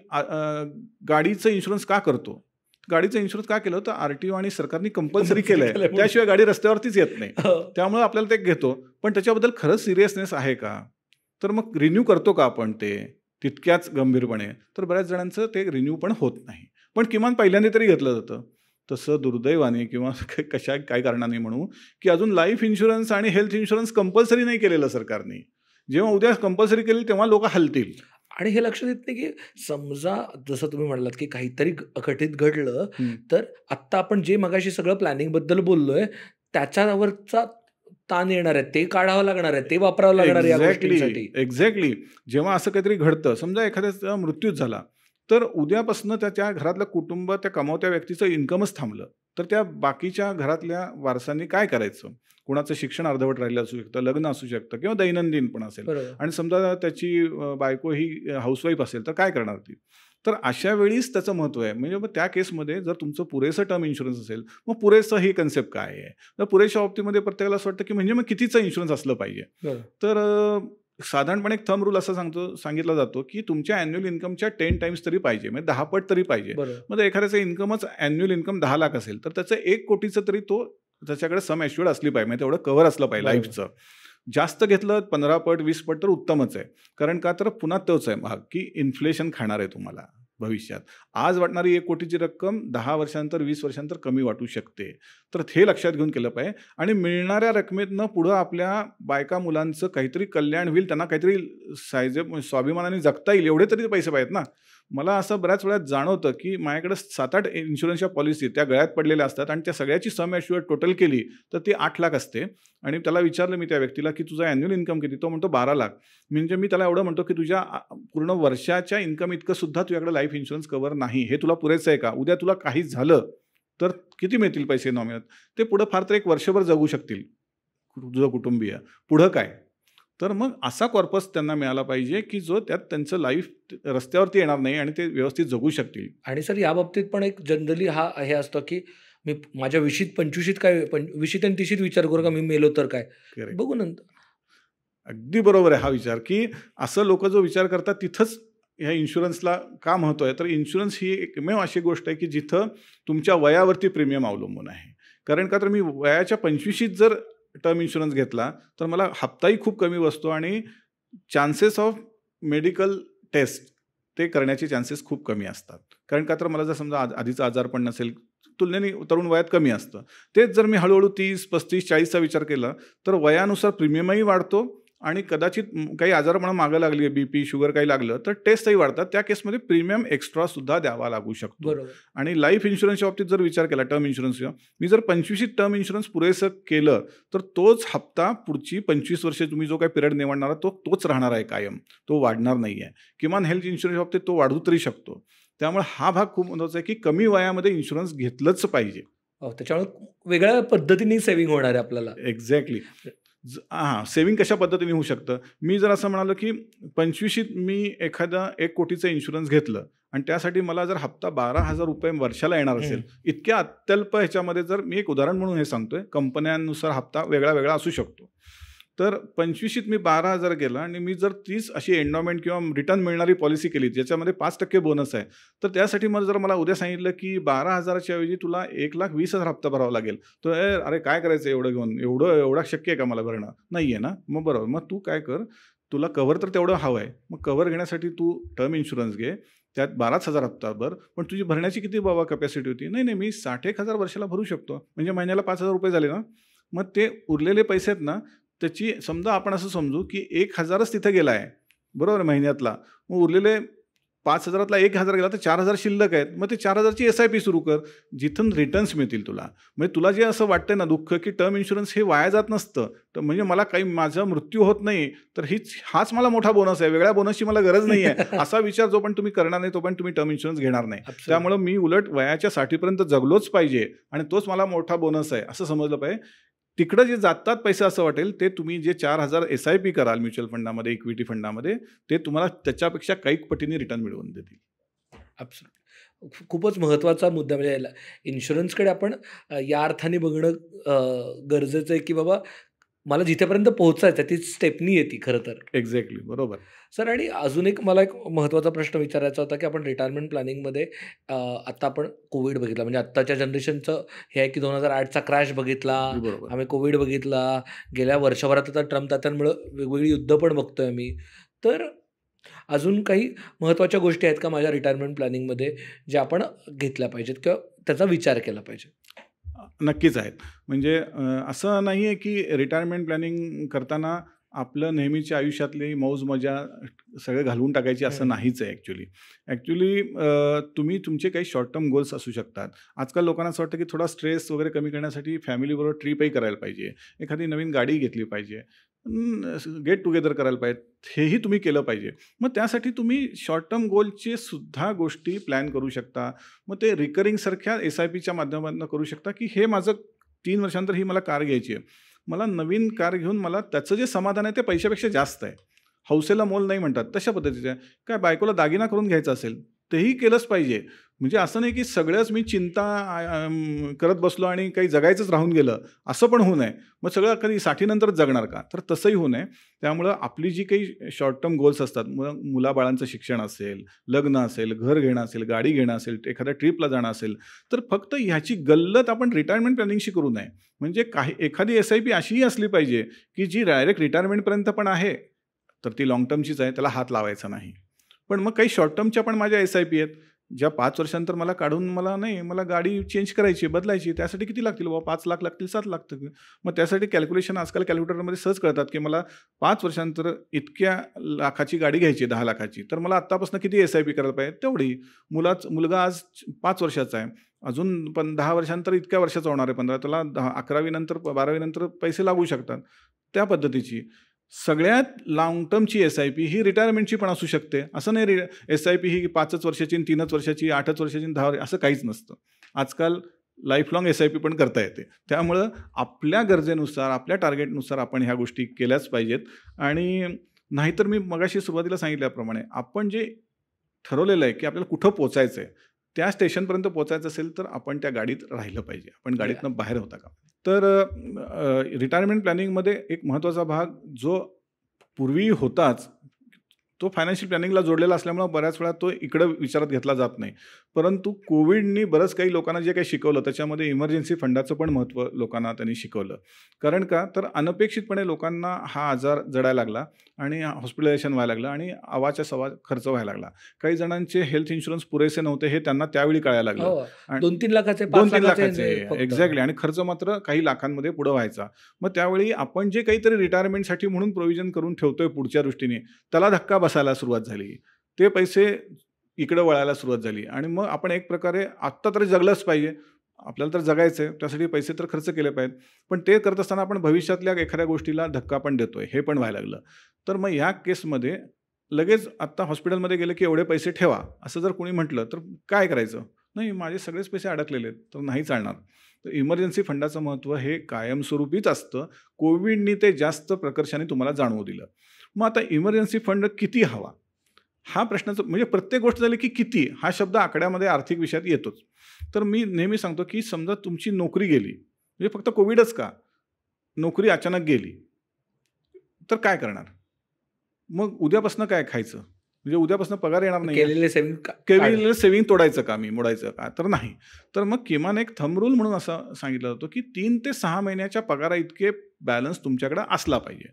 Speaker 1: गाडीचं इन्शुरन्स का करतो? गाडीचं इन्शुरन्स का केलं तर RTO आणि सरकारने कंपल्सरी केलं आहे, त्याशिवाय गाडी रस्त्यावरतीच येत नाही. त्यामुळे आपल्याला ते घेतो. पण त्याच्याबद्दल खरंच सिरियसनेस आहे का? तर मग रिन्यू करतो का आपण ते तितक्याच गंभीरपणे? तर बऱ्याच जणांचं ते रिन्यू पण होत नाही, पण किमान पहिल्यांदा तरी घेतलं जातं. तसं दुर्दैवाने किंवा काय कारणाने म्हणू की अजून लाईफ इन्शुरन्स आणि हेल्थ इन्शुरन्स कंपल्सरी नाही केलेलं सरकारने. जेव्हा उद्या कंपल्सरी केली तेव्हा लोक हलतील.
Speaker 2: आणि हे लक्षात येत नाही की समजा जसं तुम्ही म्हणालात की काहीतरी अघटित घडलं, तर आत्ता आपण जे मगाशी सगळं प्लॅनिंगबद्दल बोललोय त्याच्यावरचा ताण येणार आहे, ते काढावं लागणार आहे, ते वापरावं लागणार आहे या गोष्टींसाठी.
Speaker 1: एक्झॅक्टली. जेव्हा असं काहीतरी घडतं, समजा एखाद्याचा मृत्यू झाला, तर उद्यापासून त्या घरातलं कुटुंब, त्या कमावत्या व्यक्तीचं इन्कमच थांबलं, तर त्या बाकीच्या घरातल्या वारसांनी काय करायचं? कुणाचं शिक्षण अर्धवट राहिलं असू शकतं, लग्न असू शकतं, किंवा दैनंदिन पण असेल, आणि समजा त्याची बायको ही हाऊसवाईफ असेल तर काय करणार ती? तर अशा वेळीच त्याचं महत्त्व आहे. म्हणजे मग त्या केसमध्ये जर तुमचं पुरेसं टर्म इन्शुरन्स असेल, मग पुरेसं ही कन्सेप्ट काय आहे? तर पुरेशा बाबतीमध्ये प्रत्येकाला असं वाटतं की म्हणजे मग कितीचं इन्शुरन्स असलं पाहिजे? तर साधारणपणे एक थंब रूल असा सांगितला जातो की तुमच्या ॲन्युअल इन्कमच्या 10 टाइम्स तरी पाहिजे, म्हणजे 10 पट तरी पाहिजे. मग एखाद्याचं इन्कमच ॲन्युअल इन्कम 10 लाख असेल तर त्याचं 1 कोटीचं तरी तो त्याच्याकडे सम ॲश्युअर्ड असली पाहिजे, म्हणजे तेवढं कव्हर असलं पाहिजे लाईफचं. जास्त घेतलं 15 पट 20 पट तर उत्तमच आहे. कारण का तर पुन्हा तोच आहे भाग की इन्फ्लेशन खाणार आहे तुम्हाला भविष्यात. आज वाटणारी 1 कोटीची रक्कम 10 वर्षांनंतर 20 वर्षांनंतर कमी वाटू शकते. तर हे लक्षात घेऊन केलं पाहिजे. आणि मिळणाऱ्या रकमेतनं पुढं आपल्या बायका मुलांचं काहीतरी कल्याण होईल, त्यांना काहीतरी स्वाभिमानाने जगता येईल, एवढे तरी पैसे पाहिजेत ना. मला असं बऱ्याच वेळा जाणवतं की माझ्याकडे 7-8 इन्शुरन्सच्या पॉलिसी त्या गळ्यात पडलेल्या असतात, आणि त्या सगळ्याची सम ॲश्युअर्ड टोटल केली तर ती 8 लाख असते. आणि त्याला विचारलं मी त्या व्यक्तीला की तुझा ॲन्युअल इन्कम किती? तो म्हणतो 12 लाख. म्हणजे मी त्याला एवढं म्हणतो की तुझ्या पूर्ण वर्षाच्या इन्कम इतकं सुद्धा तुझ्याकडे लाईफ इन्शुरन्स कव्हर नाही, हे तुला पुरेसं आहे का? उद्या तुला काही झालं तर किती मिळतील पैसे नॉमिनल? ते पुढं फार तर 1 वर्षभर जगू शकतील तुझं कुटुंबीय, पुढं काय? तर मग असा कॉर्पस त्यांना मिळाला पाहिजे की जो त्यात त्यांचं लाईफ रस्त्यावरती येणार नाही आणि ते व्यवस्थित जगू शकतील.
Speaker 2: आणि सर या बाबतीत पण एक जनरली हे असतं की मी माझ्या 20-25 काय 20 आणि 30 विचार करू का मी मेलो तर काय? बघू नंतर.
Speaker 1: अगदी बरोबर आहे हा विचार, की असं लोक जो विचार करतात तिथंच ह्या इन्शुरन्सला का महत्त्व आहे. तर इन्शुरन्स ही एकमेव अशी गोष्ट आहे की जिथं तुमच्या वयावरती प्रीमियम अवलंबून आहे. कारण का तर मी वयाच्या 25शीत जर टर्म इन्शुरन्स घेतला तर मला हप्ताही खूप कमी बसतो, आणि चान्सेस ऑफ मेडिकल टेस्ट ते करण्याचे चान्सेस खूप कमी असतात. कारण का तर मला जर समजा आधीचा आजारपण नसेल, तुलनेने तरुण वयात कमी असतं, तेच जर मी हळूहळू 30, 35, 40चा विचार केला तर वयानुसार प्रीमियमही वाढतो, आणि कदाचित काही आजारपणा मागं लागली, BP शुगर काही लागलं तर टेस्टही वाढतात. त्या केसमध्ये प्रीमियम एक्स्ट्रा सुद्धा द्यावा लागू शकतो. आणि लाईफ इन्शुरन्सच्या बाबतीत जर विचार केला, टर्म इन्शुरन्सच्या, मी जर 25शीत टर्म इन्शुरन्स पुरेसं केलं तर तोच हप्ता पुढची 25 वर्षे तुम्ही जो काही पिरियड निवडणार तोच राहणार आहे कायम, तो वाढणार नाही आहे. किमान हेल्थ इन्शुरन्सच्या बाबतीत तो वाढू तरी शकतो. त्यामुळे हा भाग खूप महत्त्वाचा आहे की कमी वयामध्ये इन्शुरन्स घेतलंच पाहिजे.
Speaker 2: त्याच्यामुळे वेगळ्या पद्धतीने सेव्हिंग होणार आहे आपल्याला.
Speaker 1: एक्झॅक्टली. हां, सेव्हिंग कशा पद्धतीने होऊ शकतं? मी जर असं म्हणालो, की 25शीत मी एखादा 1 कोटीचं इन्शुरन्स घेतलं आणि त्यासाठी मला जर हप्ता ₹12,000 वर्षाला येणार असेल, इतक्या अत्यल्प ह्याच्यामध्ये जर मी एक उदाहरण म्हणून हे सांगतोय, कंपन्यांनुसार हप्ता वेगळा असू शकतो. तर 25शीत मी 12,000 गेला आणि मी जर 30 अशी एंडॉमेंट किंवा रिटर्न मिळणारी पॉलिसी केली ज्याच्यामध्ये 5% बोनस आहे, तर त्यासाठी जर मला उद्या सांगितलं की 12,000च्या ऐवजी तुला 1,20,000 हप्ता भरावा लागेल, तर अरे काय करायचं एवढं घेऊन, एवढं शक्य आहे का मला भरणं? नाही आहे ना. मग बरोबर, मग तू काय कर, तुला कव्हर तर तेवढं हवं आहे, मग कव्हर घेण्यासाठी तू टर्म इन्शुरन्स घे, त्यात 12,000 हप्ता भर. पण तुझी भरण्याची किती बाबा कॅपॅसिटी होती? नाही मी 60,000 वर्षाला भरू शकतो, म्हणजे महिन्याला ₹5,000 झाले ना. मग ते उरलेले पैसे आहेत ना, त्याची समजा आपण असं समजू की 1,000च तिथे गेला आहे, बरोबर, महिन्यातला. मग उरलेले 5,000तला 1,000 गेला तर 4,000 शिल्लक आहेत. मग ते 4,000ची SIP सुरू कर, जिथून रिटर्न्स मिळतील तुला. म्हणजे तुला जे असं वाटतंय ना दुःख की टर्म इन्शुरन्स हे वाया जात नसतं, तर म्हणजे मला काही माझा मृत्यू होत नाही, तर हाच मला मोठा बोनस आहे, वेगळ्या बोनसची मला गरज नाही आहे, असा विचार जोपर्यंत तुम्ही करणार नाही तोपर्यंत तुम्ही टर्म इन्शुरन्स घेणार नाही. त्यामुळे मी उलट वयाच्या 60पर्यंत जगलोच पाहिजे आणि तोच मला मोठा बोनस आहे असं समजलं पाहिजे. तिकडं जे जातात पैसे असं वाटेल, ते तुम्ही जे 4,000 SIP कराल म्युच्युअल फंडामध्ये, इक्विटी फंडामध्ये, ते तुम्हाला त्याच्यापेक्षा कैक पटीने रिटर्न मिळवून देतील.
Speaker 2: ॲब्सोल्यूट. खूपच महत्त्वाचा मुद्दा म्हणजे इन्शुरन्सकडे आपण या अर्थाने बघणं गरजेचं आहे, की बाबा मला जिथेपर्यंत पोहोचायचं ती स्टेपनी येते खरं तर.
Speaker 1: एक्झॅक्टली, बरोबर.
Speaker 2: सर, आणि अजून मला एक महत्त्वाचा प्रश्न विचारायचा होता, की आपण रिटायरमेंट प्लॅनिंगमध्ये आता आपण कोविड बघितला, म्हणजे आत्ताच्या जनरेशनचं हे आहे की 2008चा क्रॅश बघितला,
Speaker 1: बरोबर.
Speaker 2: आम्ही कोविड बघितला, गेल्या वर्षभरात आता ट्रम्प तात्यांमुळं वेगवेगळी युद्ध पण बघतोय आम्ही. तर अजून काही महत्त्वाच्या गोष्टी आहेत का माझ्या रिटायरमेंट प्लॅनिंगमध्ये ज्या आपण घेतल्या पाहिजेत किंवा त्याचा विचार केला पाहिजे?
Speaker 1: नक्कीच आहेत. म्हणजे असं नाही आहे की रिटायरमेंट प्लॅनिंग करताना आपलं नेहमीच्या आयुष्यातली मौज मजा सगळं घालवून टाकायची असं नाहीच आहे ॲक्च्युली. तुम्ही तुमचे काही शॉर्ट टर्म गोल्स असू शकतात. आजकाल लोकांना असं वाटतं की थोडा स्ट्रेस वगैरे कमी करण्यासाठी फॅमिलीबरोबर ट्रिपही करायला पाहिजे, एखादी नवीन गाडी घेतली पाहिजे, गेट टुगेदर करायला पाहिजे, हेही तुम्ही केलं पाहिजे. मग त्यासाठी तुम्ही शॉर्ट टर्म गोलचे सुद्धा गोष्टी प्लॅन करू शकता. मग ते रिकरिंगसारख्या SIPच्या माध्यमातून करू शकता की हे माझं 3 वर्षांतर ही मला कार घ्यायची आहे, मला नवीन कार घेऊन मला त्याचं जे समाधान आहे ते पैशापेक्षा जास्त आहे, हौसेला मोल नाही म्हणतात तशा पद्धतीचं आहे. काय बायकोला दागिना करून घ्यायचा असेल तेही केलंच पाहिजे. म्हणजे असं नाही की सगळंच मी चिंता करत बसलो आणि काही जगायचंच राहून गेलं, असं पण होऊ नये. मग सगळं कधी 60नंतरच जगणार का? तर तसंही होऊ नये. त्यामुळं आपली जी काही शॉर्ट टर्म गोल्स असतात, मग मुलाबाळांचं शिक्षण असेल, लग्न असेल, घर घेणं असेल, गाडी घेणं असेल, एखाद्या ट्रिपला जाणं असेल, तर फक्त ह्याची गल्लत आपण रिटायरमेंट प्लॅनिंगशी करू नये. म्हणजे एखादी SIP अशीही असली पाहिजे की जी डायरेक्ट रिटायरमेंटपर्यंत पण आहे, तर ती लाँग टर्मचीच आहे, त्याला हात लावायचा नाही. पण मग काही शॉर्ट टर्मच्या पण माझ्या SIP आहेत, ज्या 5 वर्षांतर मला काढून मला गाडी चेंज करायची, बदलायची. त्यासाठी किती लागतील बाबा? 5 लाख लागतील, 7 लाख लागतील. मग त्यासाठी कॅल्क्युलेशन आजकाल कॅल्क्युलेटरमध्ये सहज कळतात की मला 5 वर्षांतर इतक्या लाखाची गाडी घ्यायची, 10 लाखाची, तर मला आत्तापासून किती SIP करायला पाहिजे? तेवढी. मुलगा आज 5 वर्षाचा आहे, अजून 10 वर्षांतर इतक्या वर्षाचा होणार आहे, 15, त्याला 11वी नंतर 12वी नंतर पैसे लागू शकतात. त्या पद्धतीची सगळ्यात लाँग टर्मची SIP ही रिटायरमेंटची पण असू शकते. असं नाही SIP ही 5च वर्षाची, 3च वर्षाची, 8च वर्षाची, 10 वर्ष असं काहीच नसतं. आजकाल लाईफ लाँग SIP पण करता येते. त्यामुळं आपल्या गरजेनुसार, आपल्या टार्गेटनुसार आपण ह्या गोष्टी केल्याच पाहिजेत. आणि नाहीतर मी मगाशी सुरुवातीला सांगितल्याप्रमाणे आपण जे ठरवलेलं आहे की आपल्याला कुठं पोचायचं आहे, त्या स्टेशनपर्यंत पोचायचं असेल तर आपण त्या गाडीत राहिलं पाहिजे, आपण गाडीतनं बाहेर होता का. तर रिटायरमेंट प्लॅनिंगमध्ये एक महत्त्वाचा भाग जो पूर्वी होताच, तो फायनान्शियल प्लॅनिंगला जोडलेला असल्यामुळं बऱ्याच वेळा तो इकडं विचारात घेतला जात नाही. परंतु कोविडनी बरंच काही लोकांना जे काही शिकवलं, त्याच्यामध्ये इमर्जन्सी फंडाचं पण महत्त्व लोकांना त्यांनी शिकवलं. कारण का, तर अनपेक्षितपणे लोकांना हा आजार जडायला लागला आणि हॉस्पिटलायझेशन व्हायला लागलं आणि अवाच्या सवा खर्च व्हायला लागला. काही जणांचे हेल्थ इन्शुरन्स पुरेसे नव्हते, हे त्यांना त्यावेळी कळायला लागलं.
Speaker 2: 2-3 लाखाचे,
Speaker 1: 2-3 लाखाचे एक्झॅक्टली, आणि खर्च मात्र काही लाखांमध्ये पुढं व्हायचा. मग त्यावेळी आपण जे काहीतरी रिटायरमेंटसाठी म्हणून प्रोव्हिजन करून ठेवतोय पुढच्या दृष्टीने, त्याला धक्का बसायला सुरुवात झाली. ते पैसे इकडं वळायला सुरुवात झाली आणि मग आपण एक प्रकारे आत्ता तरी जगलंच पाहिजे, आपल्याला तर जगायचं आहे, त्यासाठी पैसे तर खर्च केले पाहिजेत. पण ते करत असताना आपण भविष्यातल्या एखाद्या गोष्टीला धक्का पण देतोय, हे पण व्हायला लागलं. तर मग ह्या केसमध्ये लगेच आत्ता हॉस्पिटलमध्ये गेलं की एवढे पैसे ठेवा असं जर कोणी म्हटलं तर काय करायचं? नाही माझे सगळेच पैसे अडकलेले आहेत, तर नाही चालणार. तर इमर्जन्सी फंडाचं महत्त्व हे कायमस्वरूपीच असतं. कोविडनी ते जास्त प्रकर्षाने तुम्हाला जाणवू दिलं. मग आता इमर्जन्सी फंड किती हवा हा प्रश्नाचं म्हणजे प्रत्येक गोष्ट झाली की किती हा शब्द आकड्यामध्ये आर्थिक विषयात येतोच. तर मी नेहमी सांगतो की समजा तुमची नोकरी गेली, म्हणजे फक्त कोविडच का, नोकरी अचानक गेली तर काय करणार? मग उद्यापासून काय खायचं? म्हणजे उद्यापासून पगार येणार नाही.
Speaker 2: केलेले सेव्हिंग
Speaker 1: केलेलं सेव्हिंग तोडायचं का मी, मोडायचं का? तर नाही. तर मग किमान एक थंब रूल म्हणून असं सांगितलं जातं की 3 ते 6 महिन्याच्या पगारा इतके बॅलन्स तुमच्याकडे असला पाहिजे.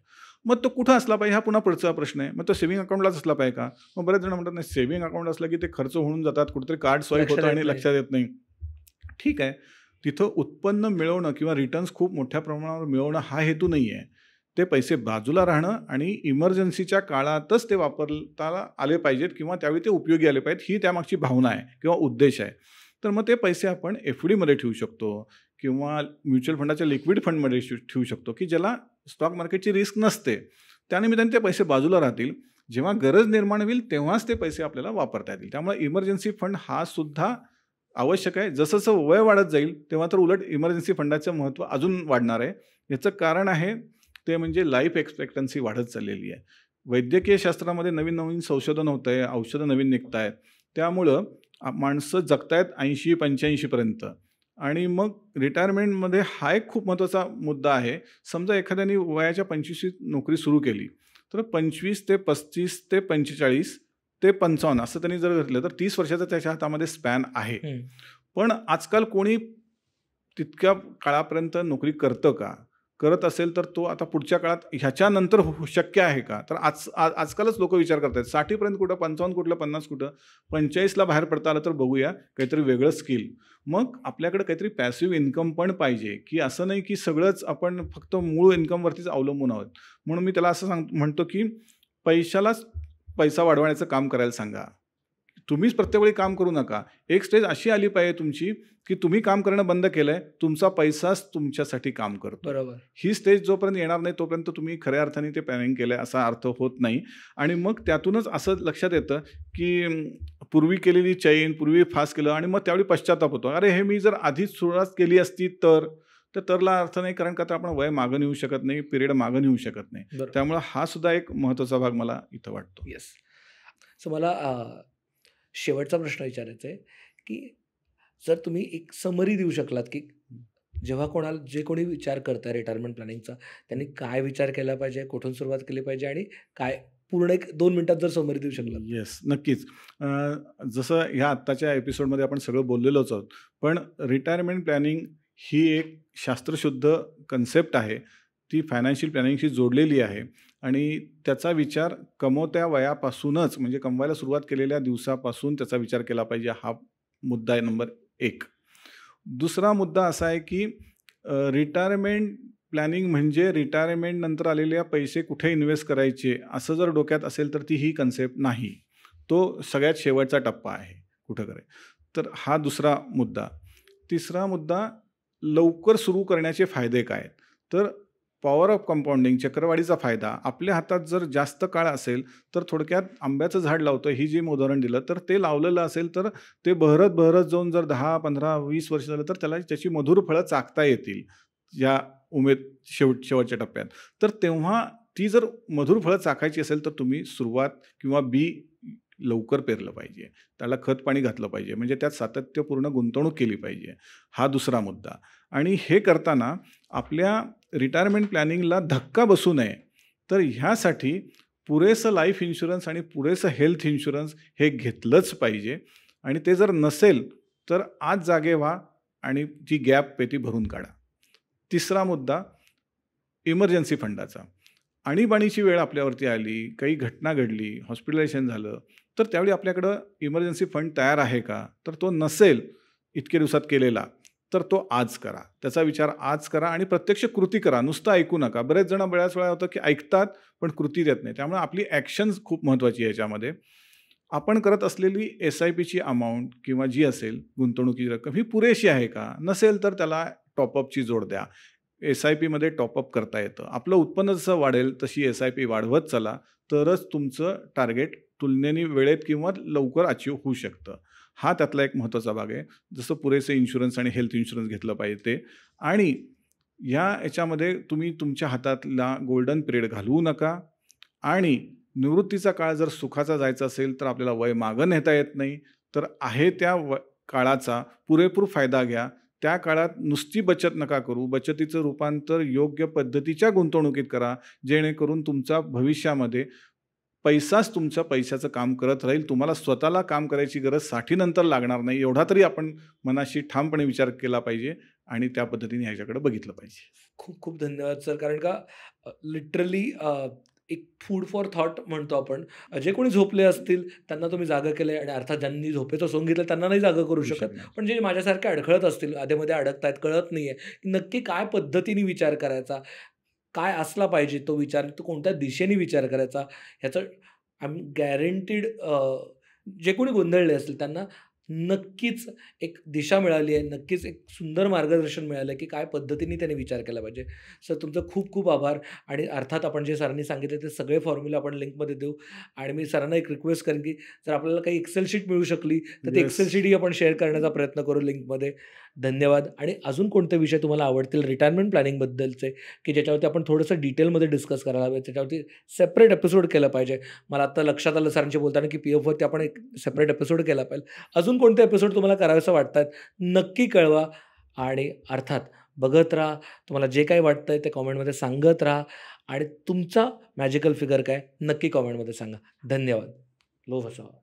Speaker 1: मग तो कुठं असला पाहिजे हा पुन्हा पुढचा प्रश्न आहे. मग तो सेव्हिंग अकाउंटलाच असला पाहिजे का? मग बरेच जण म्हणतात नाही सेव्हिंग अकाउंट असलं की ते खर्च होऊन जातात, कुठेतरी कार्ड स्वाईप होतं आणि लक्षात येत नाही. ठीक आहे, तिथं उत्पन्न मिळवणं किंवा रिटर्न्स खूप मोठ्या प्रमाणावर मिळवणं हा हेतू नाही आहे. ते पैसे बाजूला राहणं आणि इमर्जन्सीच्या काळातच ते वापरता आले पाहिजेत किंवा त्यावेळी ते उपयोगी आले पाहिजेत ही त्यामागची भावना आहे किंवा उद्देश आहे. तर मग ते पैसे आपण FDमध्ये ठेवू शकतो किंवा म्युच्युअल फंडाच्या लिक्विड फंडमध्ये ठेवू शकतो की ज्याला स्टॉक मार्केटची रिस्क नसते. त्यानिमित्ताने ते पैसे बाजूला राहतील. जेव्हा गरज निर्माण होईल तेव्हाच ते पैसे आपल्याला वापरता येतील. त्यामुळे इमर्जन्सी फंड हा सुद्धा आवश्यक आहे. जसं जसं वय वाढत जाईल तेव्हा तर उलट इमर्जन्सी फंडाचं महत्त्व अजून वाढणार आहे. याचं कारण आहे ते म्हणजे लाईफ एक्सपेक्टन्सी वाढत चाललेली आहे. वैद्यकीय शास्त्रामध्ये नवीन नवीन संशोधन होतं आहे, औषधं नवीन निघत आहेत. त्यामुळं माणसं जगतायत 80-85 पर्यंत आणि मग रिटायरमेंटमध्ये हा एक खूप महत्त्वाचा मुद्दा आहे. समजा एखाद्याने वयाच्या 25वीत नोकरी सुरू केली तर 25 ते 35 ते 45 ते 55 असं त्यांनी जर घेतलं तर 30 वर्षाचा त्याच्या हातामध्ये स्पॅन आहे. पण आजकाल कोणी तितक्या काळापर्यंत नोकरी करतं का? करत असेल तर तो आता पुढच्या काळात ह्याच्यानंतर शक्य आहे का? तर आजकालच लोक विचार करतात 60पर्यंत कुठं, 55 कुठलं, 50 कुठं, 45ला बाहेर पडता आलं तर बघूया काहीतरी वेगळं स्किल. मग आपल्याकडे काहीतरी पॅसिव्ह इन्कम पण पाहिजे की असं नाही की सगळंच आपण फक्त मूळ इन्कमवरतीच अवलंबून आहोत. म्हणून मी त्याला असं म्हणतो की पैशालाच पैसा वाढवण्याचं काम करायला सांगा. तुम्हीच प्रत्येक वेळी काम करू नका. एक स्टेज अशी आली पाहिजे तुमची की तुम्ही काम करणं बंद केलंय, तुमचा पैसाच तुमच्यासाठी काम करतो.
Speaker 2: बरोबर.
Speaker 1: ही स्टेज जोपर्यंत येणार नाही तोपर्यंत तुम्ही खऱ्या अर्थाने ते प्लॅनिंग केलंय असा अर्थ होत नाही. आणि मग त्यातूनच असं लक्षात येतं की पूर्वी केलेली चैन, पूर्वी फास्ट केलं आणि मग त्यावेळी पश्चाताप होतो. अरे हे मी जर आधीच सुरुवात केली असती तर तरला अर्थ नाही, कारण का तर आपण वय मागं नेऊ शकत नाही, पिरियड मागं नेऊ शकत नाही. त्यामुळे हा सुद्धा एक महत्त्वाचा भाग मला इथं वाटतो.
Speaker 2: येस. सो मला शेवटचा प्रश्न विचारायचा आहे की जर तुम्ही एक समरी देऊ शकलात की जेव्हा जे कोणी विचार करताय रिटायरमेंट प्लॅनिंगचा त्यांनी काय विचार केला पाहिजे, कुठून सुरुवात केली पाहिजे आणि काय पूर्ण 1-2 मिनिटात जर समरी देऊ शकलात?
Speaker 1: येस, नक्कीच. जसं ह्या आत्ताच्या एपिसोडमध्ये आपण सगळं बोललेलोच आहोत, पण रिटायरमेंट प्लॅनिंग ही एक शास्त्रशुद्ध कन्सेप्ट आहे. ती फायनान्शियल प्लॅनिंगशी जोडलेली आहे आणि त्याचा विचार कमवत्या वयापासूनच म्हणजे कमवायला सुरुवात केलेल्या दिवसापासून त्याचा विचार केला पाहिजे. हा मुद्दा आहे नंबर 1. दुसरा मुद्दा असा आहे की रिटायरमेंट प्लॅनिंग म्हणजे रिटायरमेंट नंतर आलेल्या पैसे कुठे इन्व्हेस्ट करायचे असं जर डोक्यात असेल तर ती ही कन्सेप्ट नाही. तो सगळ्यात शेवटचा टप्पा आहे कुठं करायचं. तर हा दुसरा मुद्दा. तिसरा मुद्दा लवकर सुरू करण्याचे फायदे काय? तर पॉवर ऑफ कंपाऊंडिंग, चक्रवाढीचा फायदा आपल्या हातात जर जास्त काळ असेल तर थोडक्यात आंब्याचं झाड लावतं ही जी उदाहरण दिलं तर ते लावलेलं असेल तर ते बहरत जाऊन जर 10, 15, 20 वर्ष झालं तर त्याची मधुर फळं चाखता येतील या शेवटच्या टप्प्यात. तर तेव्हा ती जर मधुर फळं चाखायची असेल तर तुम्ही सुरुवात किंवा बी लवकर पेरलं पाहिजे, त्याला खत पाणी घातलं पाहिजे, म्हणजे त्यात सातत्यपूर्ण गुंतवणूक केली पाहिजे. हा दुसरा मुद्दा. आणि हे करताना आपल्या रिटायरमेंट प्लॅनिंगला धक्का बसू नये तर ह्यासाठी पुरेसं लाईफ इन्शुरन्स आणि पुरेसं हेल्थ इन्शुरन्स हे घेतलंच पाहिजे. आणि ते जर नसेल तर आज जागे व्हा आणि जी गॅप पेटी भरून काढा. तिसरा मुद्दा इमर्जन्सी फंडाचा. आणीबाणीची वेळ आपल्यावरती आली, काही घटना घडली, हॉस्पिटलायझेशन झालं तर त्यावेळी आपल्याकडं इमर्जन्सी फंड तयार आहे का? तर तो नसेल इतक्या दिवसात केलेला तर तो आज करा. त्याचा विचार आज करा आणि प्रत्यक्ष कृती करा, नुसतं ऐकू नका. बरेच जण बऱ्याच वेळा होतं की ऐकतात पण कृती देत नाही. त्यामुळे आपली ॲक्शन्स खूप महत्त्वाची आहे याच्यामध्ये. आपण करत असलेली SIPची अमाऊंट किंवा जी असेल गुंतवणुकीची रक्कम ही पुरेशी आहे का? नसेल तर त्याला टॉपअपची जोड द्या. SIPमध्ये टॉपअप करता येतं. आपलं उत्पन्न जसं वाढेल तशी SIP वाढवत चला तरच तुमचं टार्गेट तुलनेने वेळेत किंवा लवकर अचीव होऊ शकतं. हा त्यातला एक महत्त्वाचा भाग आहे. जसं पुरेसे इन्शुरन्स आणि हेल्थ इन्शुरन्स घेतलं पाहिजे ते. आणि याच्यामध्ये तुम्ही तुमच्या हातातला गोल्डन पिरियड घालवू नका. आणि निवृत्तीचा काळ जर सुखाचा जायचा असेल तर आपल्याला वय मागं नेता येत नाही. तर आहे त्या काळाचा पुरेपूर फायदा घ्या. त्या काळात नुसती बचत नका करू. बचतीचं रूपांतर योग्य पद्धतीच्या गुंतवणुकीत करा, जेणेकरून तुमचा भविष्यामध्ये पैसाच तुमच्या पैशाचं काम करत राहील. तुम्हाला स्वतःला काम करायची गरज साठीनंतर लागणार नाही. एवढा तरी आपण मनाशी ठामपणे विचार केला पाहिजे आणि त्या पद्धतीने ह्याच्याकडे बघितलं पाहिजे.
Speaker 2: खूप खूप धन्यवाद सर. कारण का लिटरली एक फूड फॉर थॉट म्हणतो आपण. जे कोणी झोपले असतील त्यांना तुम्ही जागं केलंय आणि अर्थात ज्यांनी झोपेचं सोंग घेतलं त्यांना नाही जागं करू शकत. पण जे माझ्यासारखे अडखळत असतील, अधेमध्ये अडकतायत, कळत नाहीये, की नक्की काय पद्धतीने विचार करायचा, काय असला पाहिजे तो विचार, तो कोणत्या दिशेने विचार करायचा, ह्याचं गॅरंटीड जे कोणी गोंधळले असतील त्यांना नक्कीच एक दिशा मिळाली आहे. नक्कीच एक सुंदर मार्गदर्शन मिळालं की काय पद्धतीने त्याने विचार केला पाहिजे. सर तुमचं खूप खूप आभार आणि अर्थात आपण जे सरांनी सांगितले ते सगळे फॉर्म्युला आपण लिंकमध्ये देऊ आणि मी सरांना एक रिक्वेस्ट करेन की जर आपल्याला काही एक्सेल शीट मिळू शकली तर ते
Speaker 1: Yes.
Speaker 2: एक्सेल शीटही आपण शेअर करण्याचा प्रयत्न करू लिंकमध्ये. धन्यवाद. आणि अजून कोणते विषय तुम्हाला आवडतील रिटायरमेंट प्लॅनिंगबद्दलचे की ज्याच्यावरती आपण थोडंसं डिटेलमध्ये डिस्कस करायला हवे, त्याच्यावरती सेपरेट एपिसोड केलं पाहिजे. मला आता लक्षात आलं सरांशी बोलताना की पी-एफवरती आपण एक सेपरेट एपिसोड केला पाहिजे. अजून कोणते एपिसोड तुम्हाला करावेसे वाटतात नक्की कळवा आणि अर्थात बघत राहा. तुम्हाला जे काही वाटतंय ते कॉमेंटमध्ये सांगत राहा आणि तुमचा मॅजिकल फिगर काय नक्की कॉमेंटमध्ये सांगा. धन्यवाद. लोभ असावा.